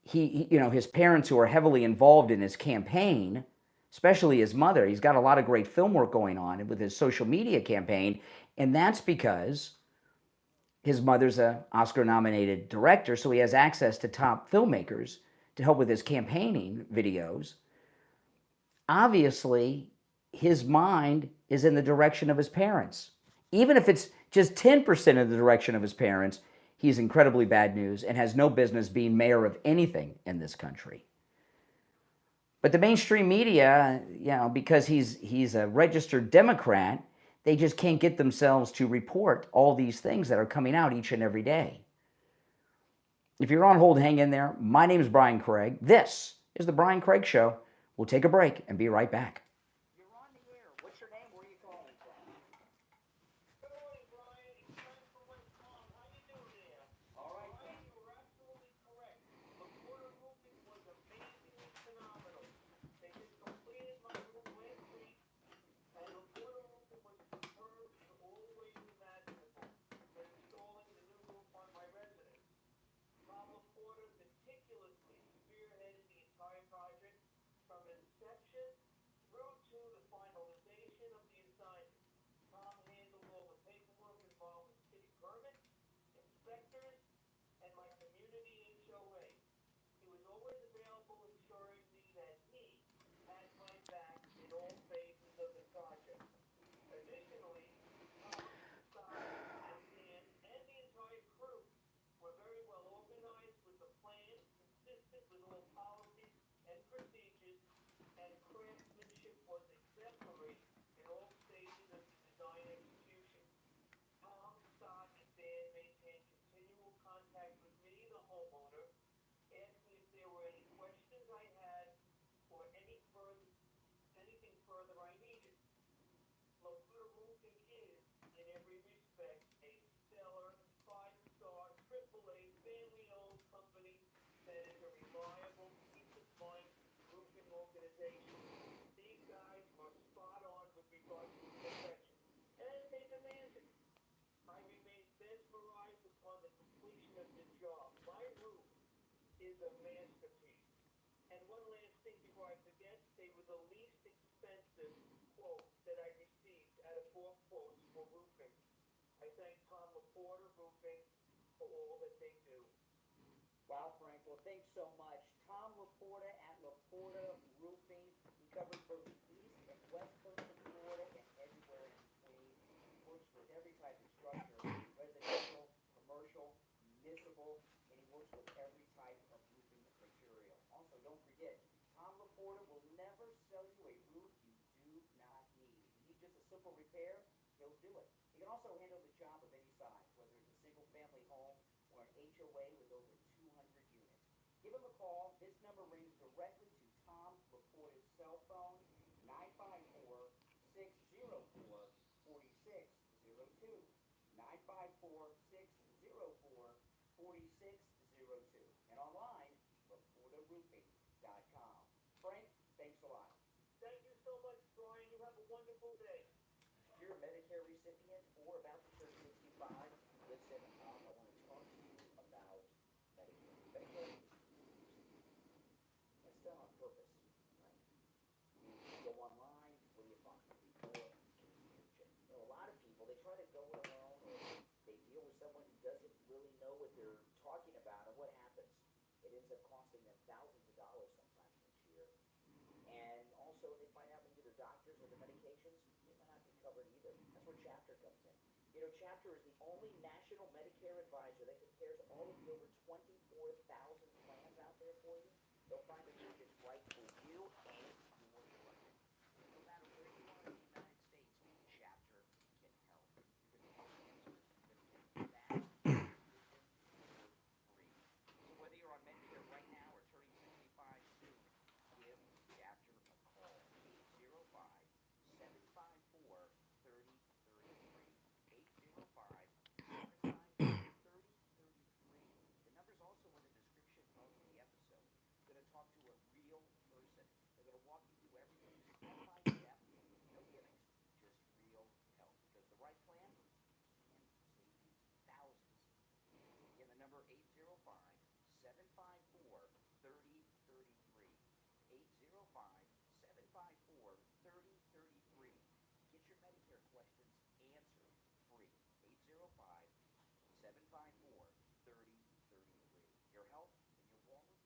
his parents who are heavily involved in his campaign, especially his mother, he's got a lot of great film work going on with his social media campaign, and that's because his mother's an Oscar-nominated director, so he has access to top filmmakers to help with his campaigning videos. Obviously, his mind is in the direction of his parents. Even if it's just 10% of the direction of his parents, he's incredibly bad news and has no business being mayor of anything in this country. But the mainstream media, because he's a registered Democrat, they just can't get themselves to report all these things that are coming out each and every day. If you're on hold, hang in there. My name is Brian Craig. This is The Brian Craig Show. We'll take a break and be right back. You're on the air. What's your name? Where are you calling from? Good morning, Brian. It's Frank from West Palm. How you doing there? All right, Brian, you were absolutely correct. The Porter roofing was amazingly phenomenal. They just completed my roof last week, and the Porter roofing was superb in all ways imaginable. They're installing the new roof on my residence. Pamela Porter meticulously spearheaded the entire project from inception through to the finalization of the assignment. Tom handled all the paperwork involved with city permits, inspectors, and my community HOA. He was always available, ensuring me that he had my back in all phases of the project. Additionally, Tom, Scott, and Dan, and the entire crew were very well organized with the plan, consistent with all policies and procedures, and craftsmanship was exemplary in all stages of the design execution. Tom, Scott, and Dan maintained continual contact with me, the homeowner, asking if there were any questions I had or anything further I needed. LaPorta Roofing is, in every respect, a stellar, 5-star, AAA, family-owned company that is a reliable, peace-of-mind roofing organization. These guys are spot on with regards to perfection, and they demand it. I remain mesmerized upon the completion of the job. My roof is a masterpiece. And one last thing before I forget, they were the least expensive quote that I received out of 4 quotes for roofing. I thank Tom LaPorta Roofing for all that they do. Wow, Frank. Well, thanks so much. Tom LaPorta at LaPorta Roofing. He covers both the East and West Coast of Florida and everywhere in between. Works for every type of structure, residential, simple repair, he'll do it. He can also handle the job of any size, whether it's a single-family home or an HOA with over 200 units. Give him a call. This number rings directly to Tom LaPorta's cell phone, 954-604-4602. 954-604-4602. And online, LaPortaRoofing.com. Frank, thanks a lot. Thank you so much, Brian. You have a wonderful day. If you're a Medicare recipient or about to turn 65, listen, I want to talk to you about Medicare. Medicare is done on purpose, right? You go online, what do you find? More confusion. You know, a lot of people, they try to go it alone, or they deal with someone who doesn't really know what they're talking about, and what happens? It ends up costing them thousands of dollars sometimes each year. And also, they find out maybe their doctors or the medications may not be covered either. That's where Chapter comes in. You know, Chapter is the only national Medicare advisor that compares all of the over 24,000 plans out there for you. They'll find a group that's right for you and your budget. No matter where you are in the United States, Chapter can help. You can call answers that can fast, efficient, free. So whether you're on Medicare right now or turning 65 soon, give Chapter a call. 805-754-3033. 805-754-3033. The number's also in the description of the episode. You're going to talk to a real person. They're going to walk you through everything step by step. No gimmicks, just real help. Because the right plan can save you thousands. Again, the number 805-754-3033. 805-754-3033. Get your Medicare questions answered free. 805-754-3033. Your health and your wellness.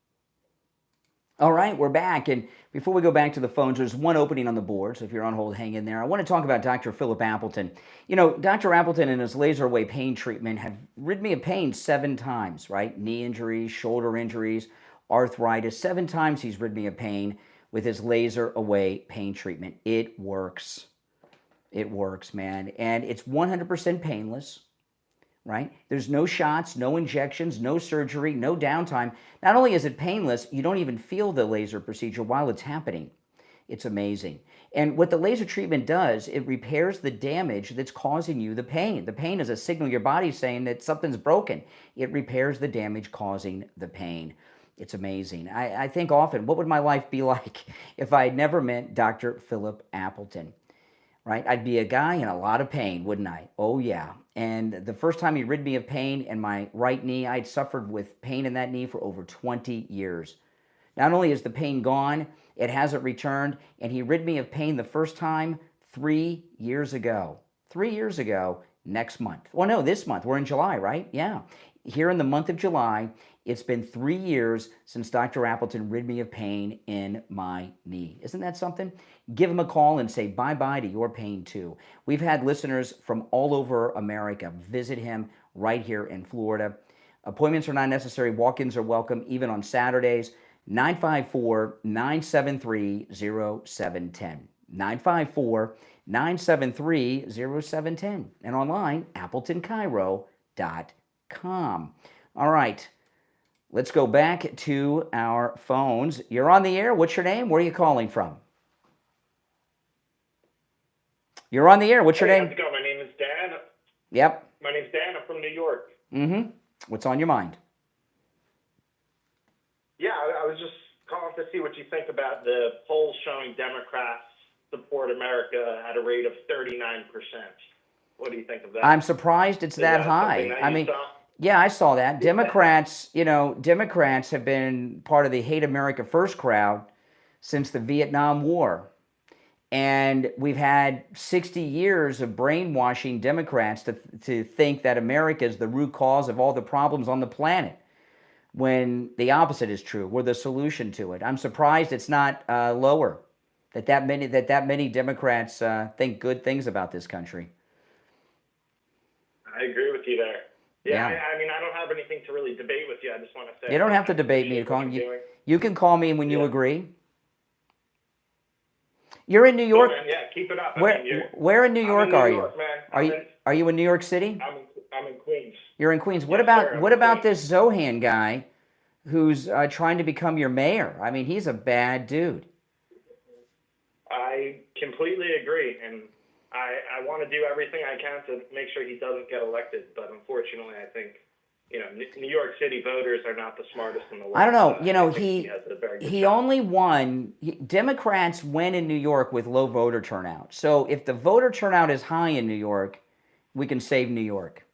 All right, we're back. And before we go back to the phones, there's one opening on the board. So if you're on hold, hang in there. I want to talk about Dr. Philip Appleton. You know, Dr. Appleton and his laser away pain treatment have rid me of pain 7 times, right? Knee injuries, shoulder injuries, arthritis. 7 times he's rid me of pain with his laser away pain treatment. It works. It works, man. And it's 100% painless. Right? There's no shots, no injections, no surgery, no downtime. Not only is it painless, you don't even feel the laser procedure while it's happening. It's amazing. And what the laser treatment does, it repairs the damage that's causing you the pain. The pain is a signal your body's saying that something's broken. It repairs the damage causing the pain. It's amazing. I think often, what would my life be like if I had never met Dr. Philip Appleton? Right? I'd be a guy in a lot of pain, wouldn't I? Oh, yeah. And the first time he rid me of pain in my right knee, I'd suffered with pain in that knee for over 20 years. Not only is the pain gone, it hasn't returned, and he rid me of pain the first time 3 years ago. 3 years ago, next month. Well, no, this month. We're in July, right? Yeah. Here in the month of July, it's been 3 years since Dr. Appleton rid me of pain in my knee. Isn't that something? Give him a call and say bye-bye to your pain too. We've had listeners from all over America visit him right here in Florida. Appointments are not necessary. Walk-ins are welcome, even on Saturdays. 954-973-0710. 954-973-0710. And online, AppletonCairo.com. All right. Let's go back to our phones. You're on the air. What's your name? Where are you calling from? You're on the air. What's your name? How's it going? My name is Dan. Yep. My name's Dan. I'm from New York. Mm-hmm. What's on your mind? Yeah, I was just calling to see what you think about the polls showing Democrats support America at a rate of 39%. What do you think of that? I'm surprised it's that high. I mean, yeah, I saw that. Democrats, Democrats have been part of the Hate America First crowd since the Vietnam War. And we've had 60 years of brainwashing Democrats to think that America is the root cause of all the problems on the planet, when the opposite is true. We're the solution to it. I'm surprised it's not lower, that many Democrats think good things about this country. I agree with you there. Yeah. Yeah. I mean, I don't have anything to really debate with you. I just want to say. You don't have to debate me. You can call me when you agree. You're in New York. Man, yeah, keep it up. Where in New York are you? Man. Are you in New York City? I'm in Queens. You're in Queens. What Yes, about sir, what about this Zohan guy, who's trying to become your mayor? I mean, he's a bad dude. I completely agree, and I want to do everything I can to make sure he doesn't get elected. But unfortunately, I think New York City voters are not the smartest in the world. I don't know. He only won. Democrats win in New York with low voter turnout. So if the voter turnout is high in New York, we can save New York.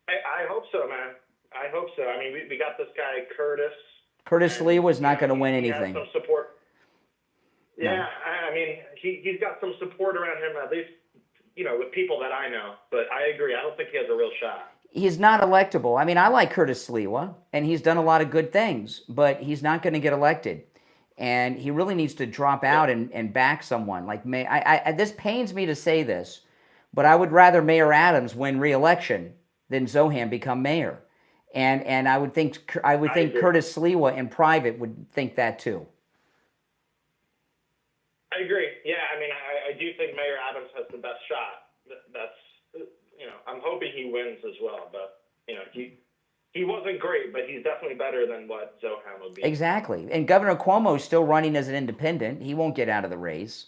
I hope so, man. I hope so. I mean, we got this guy Curtis. Curtis Lee was not going to win anything. He has some support. No. Yeah, I mean, he's got some support around him, at least, with people that I know. But I agree. I don't think he has a real shot. He's not electable. I mean, I like Curtis Sliwa, and he's done a lot of good things, but he's not going to get elected. And he really needs to drop out and back someone. Like this pains me to say this, but I would rather Mayor Adams win re-election than Zohan become mayor. And I would think Curtis Sliwa in private would think that too. I agree. Yeah, I mean, I do think Mayor Adams has the best shot. That's, I'm hoping he wins as well. But, he wasn't great, but he's definitely better than what Zohan would be. Exactly. And Governor Cuomo is still running as an independent. He won't get out of the race.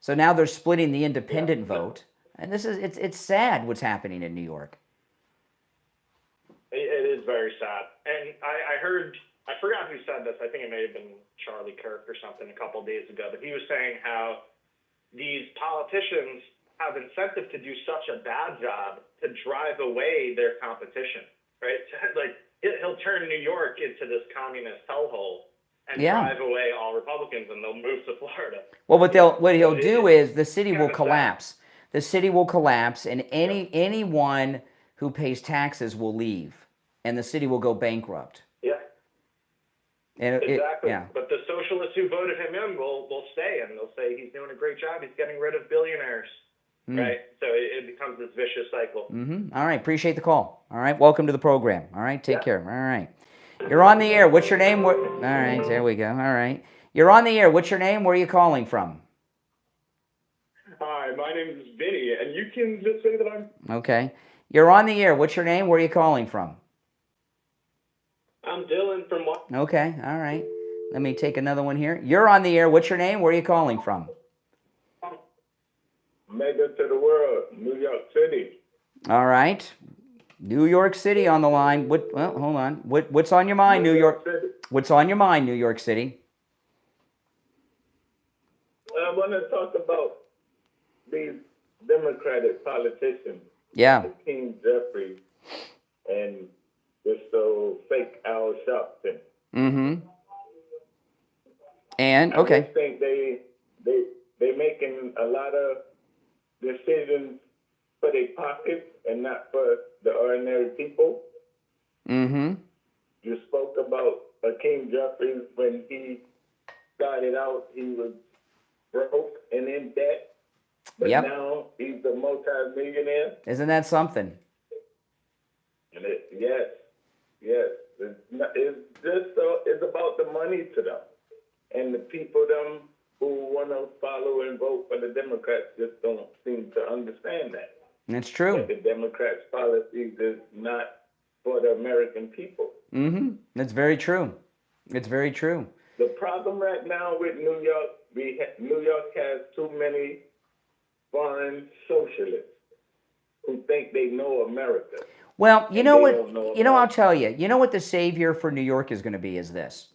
So now they're splitting the independent vote. And it's sad what's happening in New York. It is very sad. And I forgot who said this. I think it may have been Charlie Kirk or something a couple of days ago. But he was saying how these politicians have incentive to do such a bad job to drive away their competition, right? Like, he'll turn New York into this communist hellhole and drive away all Republicans, and they'll move to Florida. Well, what he'll do is the city will collapse. The city will collapse, and anyone who pays taxes will leave, and the city will go bankrupt. Yeah. And exactly. But the socialists who voted him in will stay, and they'll say he's doing a great job. He's getting rid of billionaires, right? So it becomes this vicious cycle. Mm-hmm. All right. Appreciate the call. All right. Welcome to the program. All right. Take care. All right. You're on the air. What's your name? All right. There we go. All right. You're on the air. What's your name? Where are you calling from? Hi, my name is Vinny, and you can just say that I'm... Okay. You're on the air. What's your name? Where are you calling from? I'm Dylan from... Okay. All right. Let me take another one here. You're on the air. What's your name? Where are you calling from? Mega to the world, New York City. All right. New York City on the line. Well, hold on. What's on your mind, New York? What's on your mind, New York City? I want to talk about these Democratic politicians. Yeah. King Jeffrey and this so fake Al Sharpton. Mm-hmm. And okay. I just think they making a lot of decisions for their pockets and not for the ordinary people. Mm-hmm. You spoke about King Jeffrey when he started out, he was broke and in debt, but now he's a multi-millionaire. Isn't that something? And yes, it's about the money to them, and the people them who want to follow and vote for the Democrats just don't seem to understand that. That's true. That the Democrats' policies is not for the American people. Mm-hmm. That's very true. It's very true. The problem right now with New York, New York has too many foreign socialists who think they know America. Well, you know what? I'll tell you. You know what the savior for New York is going to be is this.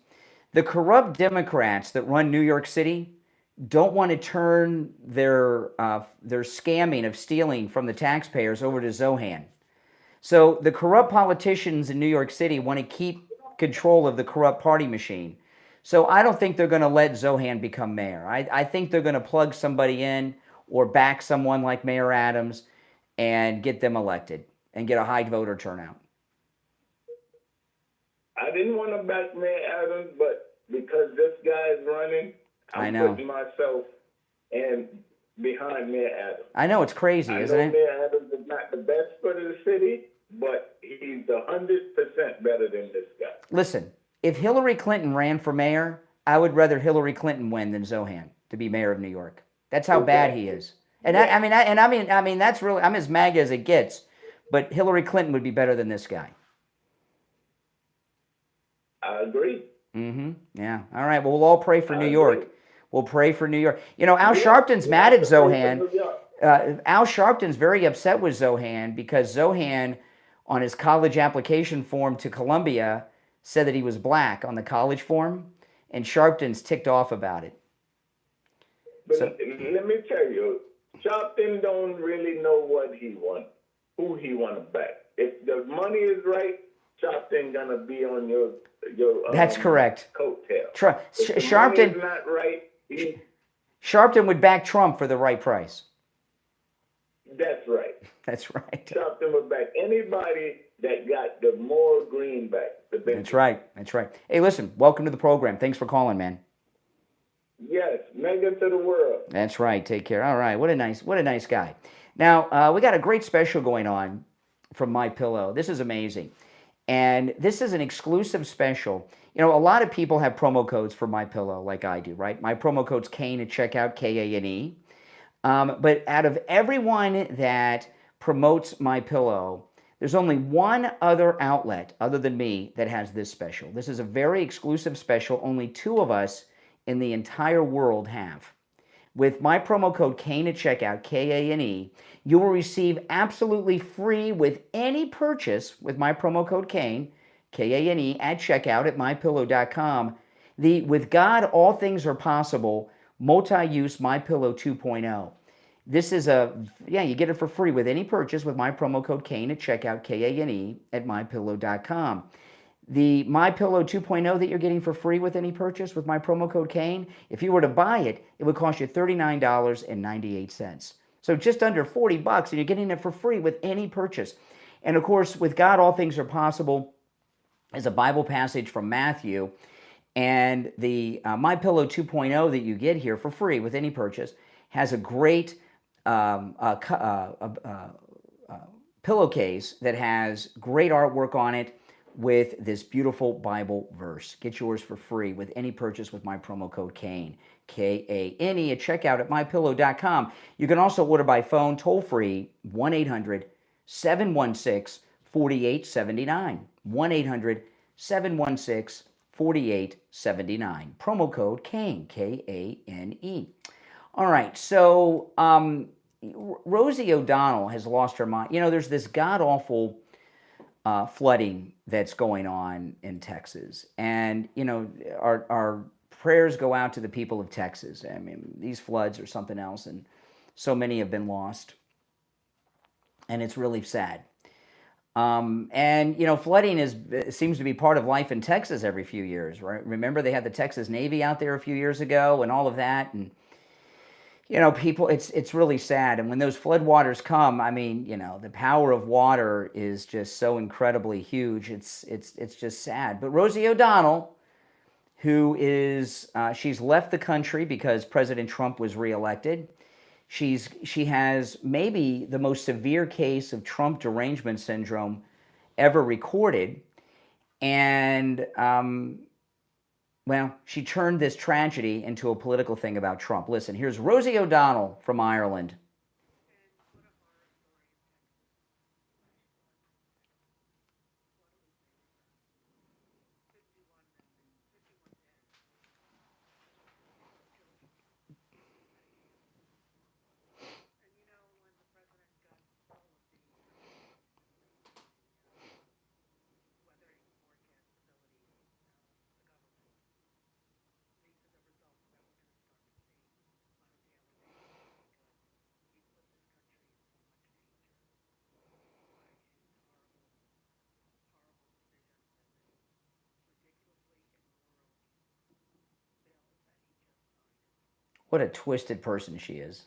The corrupt Democrats that run New York City don't want to turn their scamming of stealing from the taxpayers over to Zohan. So the corrupt politicians in New York City want to keep control of the corrupt party machine. So I don't think they're going to let Zohan become mayor. I think they're going to plug somebody in or back someone like Mayor Adams and get them elected and get a high voter turnout. I didn't want to back Mayor Adams, but because this guy is running, I'm putting myself behind Mayor Adams. I know, it's crazy, isn't it? Mayor Adams is not the best for the city, but he's 100% better than this guy. Listen, if Hillary Clinton ran for mayor, I would rather Hillary Clinton win than Zohan to be mayor of New York. That's how bad he is. And I mean, that's really, I'm as MAGA as it gets. But Hillary Clinton would be better than this guy. I agree. Yeah. All right. Well, we'll all pray for New York. We'll pray for New York. You know, Al Sharpton's mad at Zohan. Al Sharpton's very upset with Zohan because Zohan, on his college application form to Columbia, said that he was black on the college form, and Sharpton's ticked off about it. But let me tell you, Sharpton don't really know what he wants, who he want to back. If the money is right, Sharpton gonna be on your That's correct. Coattail. Sharpton not right. Sharpton would back Trump for the right price. That's right. That's right. Sharpton would back anybody that got the more greenback. That's right. That's right. Hey, listen, welcome to the program. Thanks for calling, man. Yes, mega to the world. That's right. Take care. All right. What a nice guy. Now, we got a great special going on from My Pillow. This is amazing. And this is an exclusive special. You know, a lot of people have promo codes for My Pillow, like I do, right? My promo code's Kane at checkout, Kane. But out of everyone that promotes My Pillow, there's only one other outlet other than me that has this special. This is a very exclusive special. Only 2 of us in the entire world have. With my promo code Kane at checkout, Kane, you will receive absolutely free with any purchase with my promo code Kane, Kane, at checkout at mypillow.com. The With God, All Things Are Possible multi-use My Pillow 2.0. This is you get it for free with any purchase with my promo code Kane at checkout, Kane, at mypillow.com. The My Pillow 2.0 that you're getting for free with any purchase with my promo code Kane, if you were to buy it, it would cost you $39.98. So just under $40, and you're getting it for free with any purchase. And of course, with God, all things are possible is a Bible passage from Matthew. And the My Pillow 2.0 that you get here for free with any purchase has a great pillowcase that has great artwork on it with this beautiful Bible verse. Get yours for free with any purchase with my promo code Kane, Kane, at checkout at mypillow.com. You can also order by phone, toll-free, 1-800-716-4879. 1-800-716-4879. Promo code Kane, Kane. All right, so Rosie O'Donnell has lost her mind. You know, there's this god-awful flooding that's going on in Texas. And, you know, our prayers go out to the people of Texas. I mean, these floods are something else, and so many have been lost. And it's really sad. And, you know, flooding seems to be part of life in Texas every few years, right? Remember they had the Texas Navy out there a few years ago and all of that. And, you know, people, it's really sad. And when those floodwaters come, I mean, you know, the power of water is just so incredibly huge. It's just sad. But Rosie O'Donnell, who is, she's left the country because President Trump was reelected. She has maybe the most severe case of Trump derangement syndrome ever recorded. And, well, she turned this tragedy into a political thing about Trump. Listen, here's Rosie O'Donnell from Ireland. What a twisted person she is.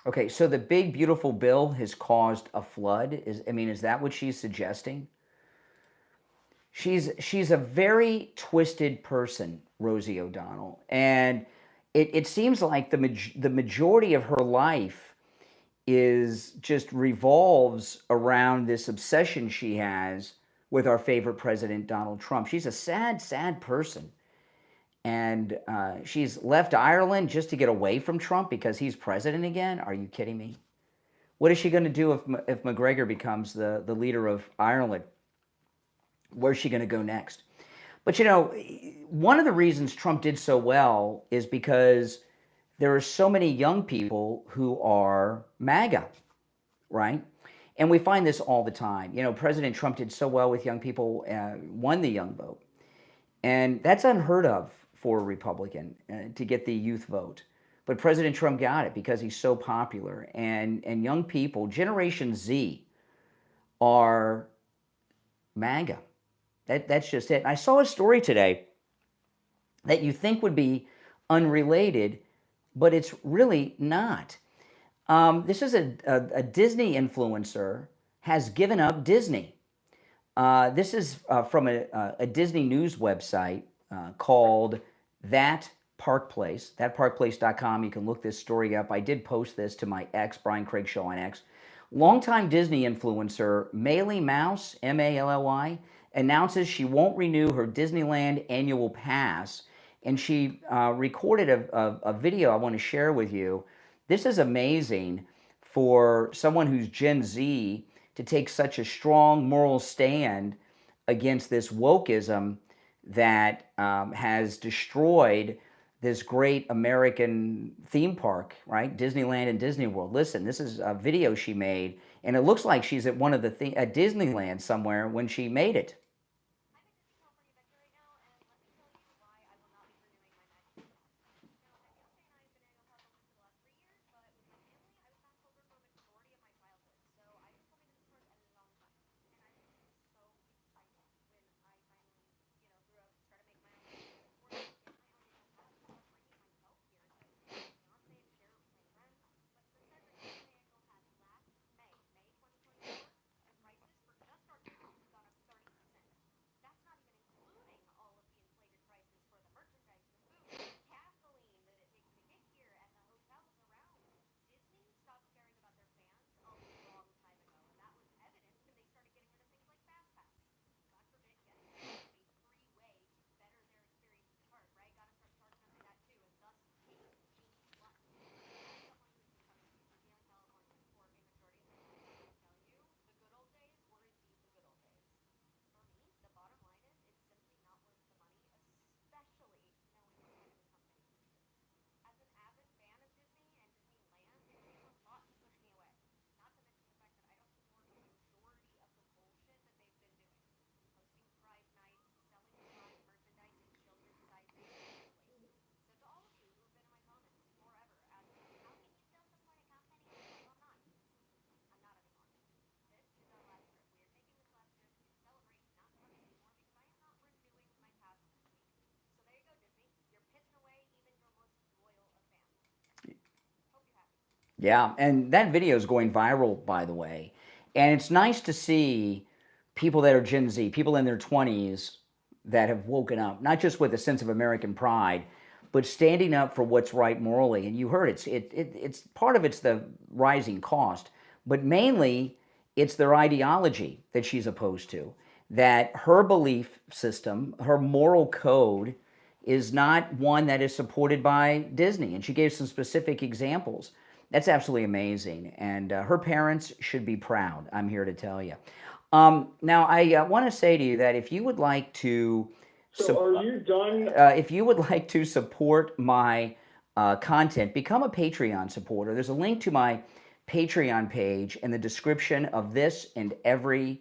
Okay, so the big, beautiful bill has caused a flood. Is that what she's suggesting? She's a very twisted person, Rosie O'Donnell. And it seems like the majority of her life is just revolves around this obsession she has with our favorite president, Donald Trump. She's a sad, sad person. And she's left Ireland just to get away from Trump because he's president again? Are you kidding me? What is she going to do if McGregor becomes the leader of Ireland? Where's she going to go next? But, you know, one of the reasons Trump did so well is because there are so many young people who are MAGA, right? And we find this all the time. You know, President Trump did so well with young people, won the young vote. And that's unheard of for a Republican to get the youth vote. But President Trump got it because he's so popular. And young people, Generation Z, are MAGA. That's just it. And I saw a story today that you think would be unrelated, but it's really not. This is a Disney influencer has given up Disney. This is from a Disney news website called That Park Place, thatparkplace.com. You can look this story up. I did post this to my ex, Brian Craig Show on X. Longtime Disney influencer Maley Mouse, M-A-L-L-Y, announces she won't renew her Disneyland annual pass. And she recorded a video I want to share with you. This is amazing for someone who's Gen Z to take such a strong moral stand against this wokeism that has destroyed this great American theme park, right? Disneyland and Disney World. Listen, this is a video she made, and it looks like she's at one of the at Disneyland somewhere when she made it. Yeah, and that video is going viral, by the way. And it's nice to see people that are Gen Z, people in their 20s that have woken up, not just with a sense of American pride, but standing up for what's right morally. And you heard it's part of it's the rising cost, but mainly it's their ideology that she's opposed to, that her belief system, her moral code is not one that is supported by Disney. And she gave some specific examples. That's absolutely amazing, and her parents should be proud, I'm here to tell you. Now, I want to say to you that if you would like to... So are you done? If you would like to support my content, become a Patreon supporter. There's a link to my Patreon page in the description of this and every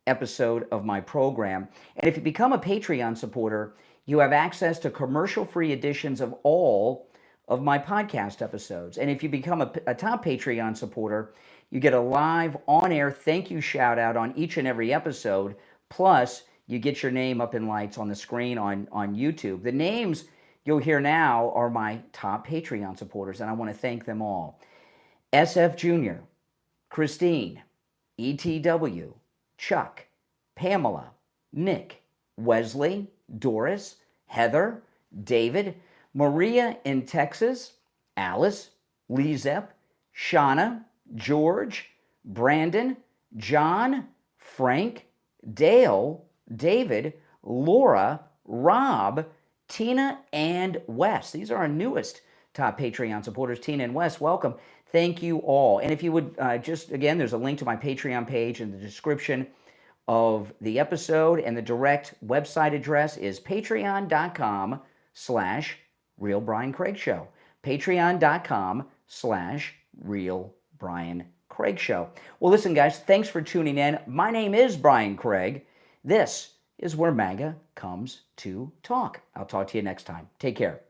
episode of my program. And if you become a Patreon supporter, you have access to commercial-free editions of all of my podcast episodes. And if you become a top Patreon supporter, you get a live on-air thank you shout out on each and every episode, plus you get your name up in lights on the screen on YouTube. The names you'll hear now are my top Patreon supporters, and I want to thank them all. SFjr, Christine, ETW, Chuck, Pamela, Nick, Wesley, Doris, Heather, David, Maria in Texas, Alice, LeeZep, Shawna, George, Brandon, John, Frank, Dale, David, Laura, Rob, Tina, and Wes. These are our newest top Patreon supporters. Tina and Wes, welcome. Thank you all. And if you would just, again, there's a link to my Patreon page in the description of the episode, and the direct website address is patreon.com/Real Brian Craig Show. Patreon.com/Real Brian Craig Show. Well, listen, guys, thanks for tuning in. My name is Brian Craig. This is where MAGA comes to talk. I'll talk to you next time. Take care.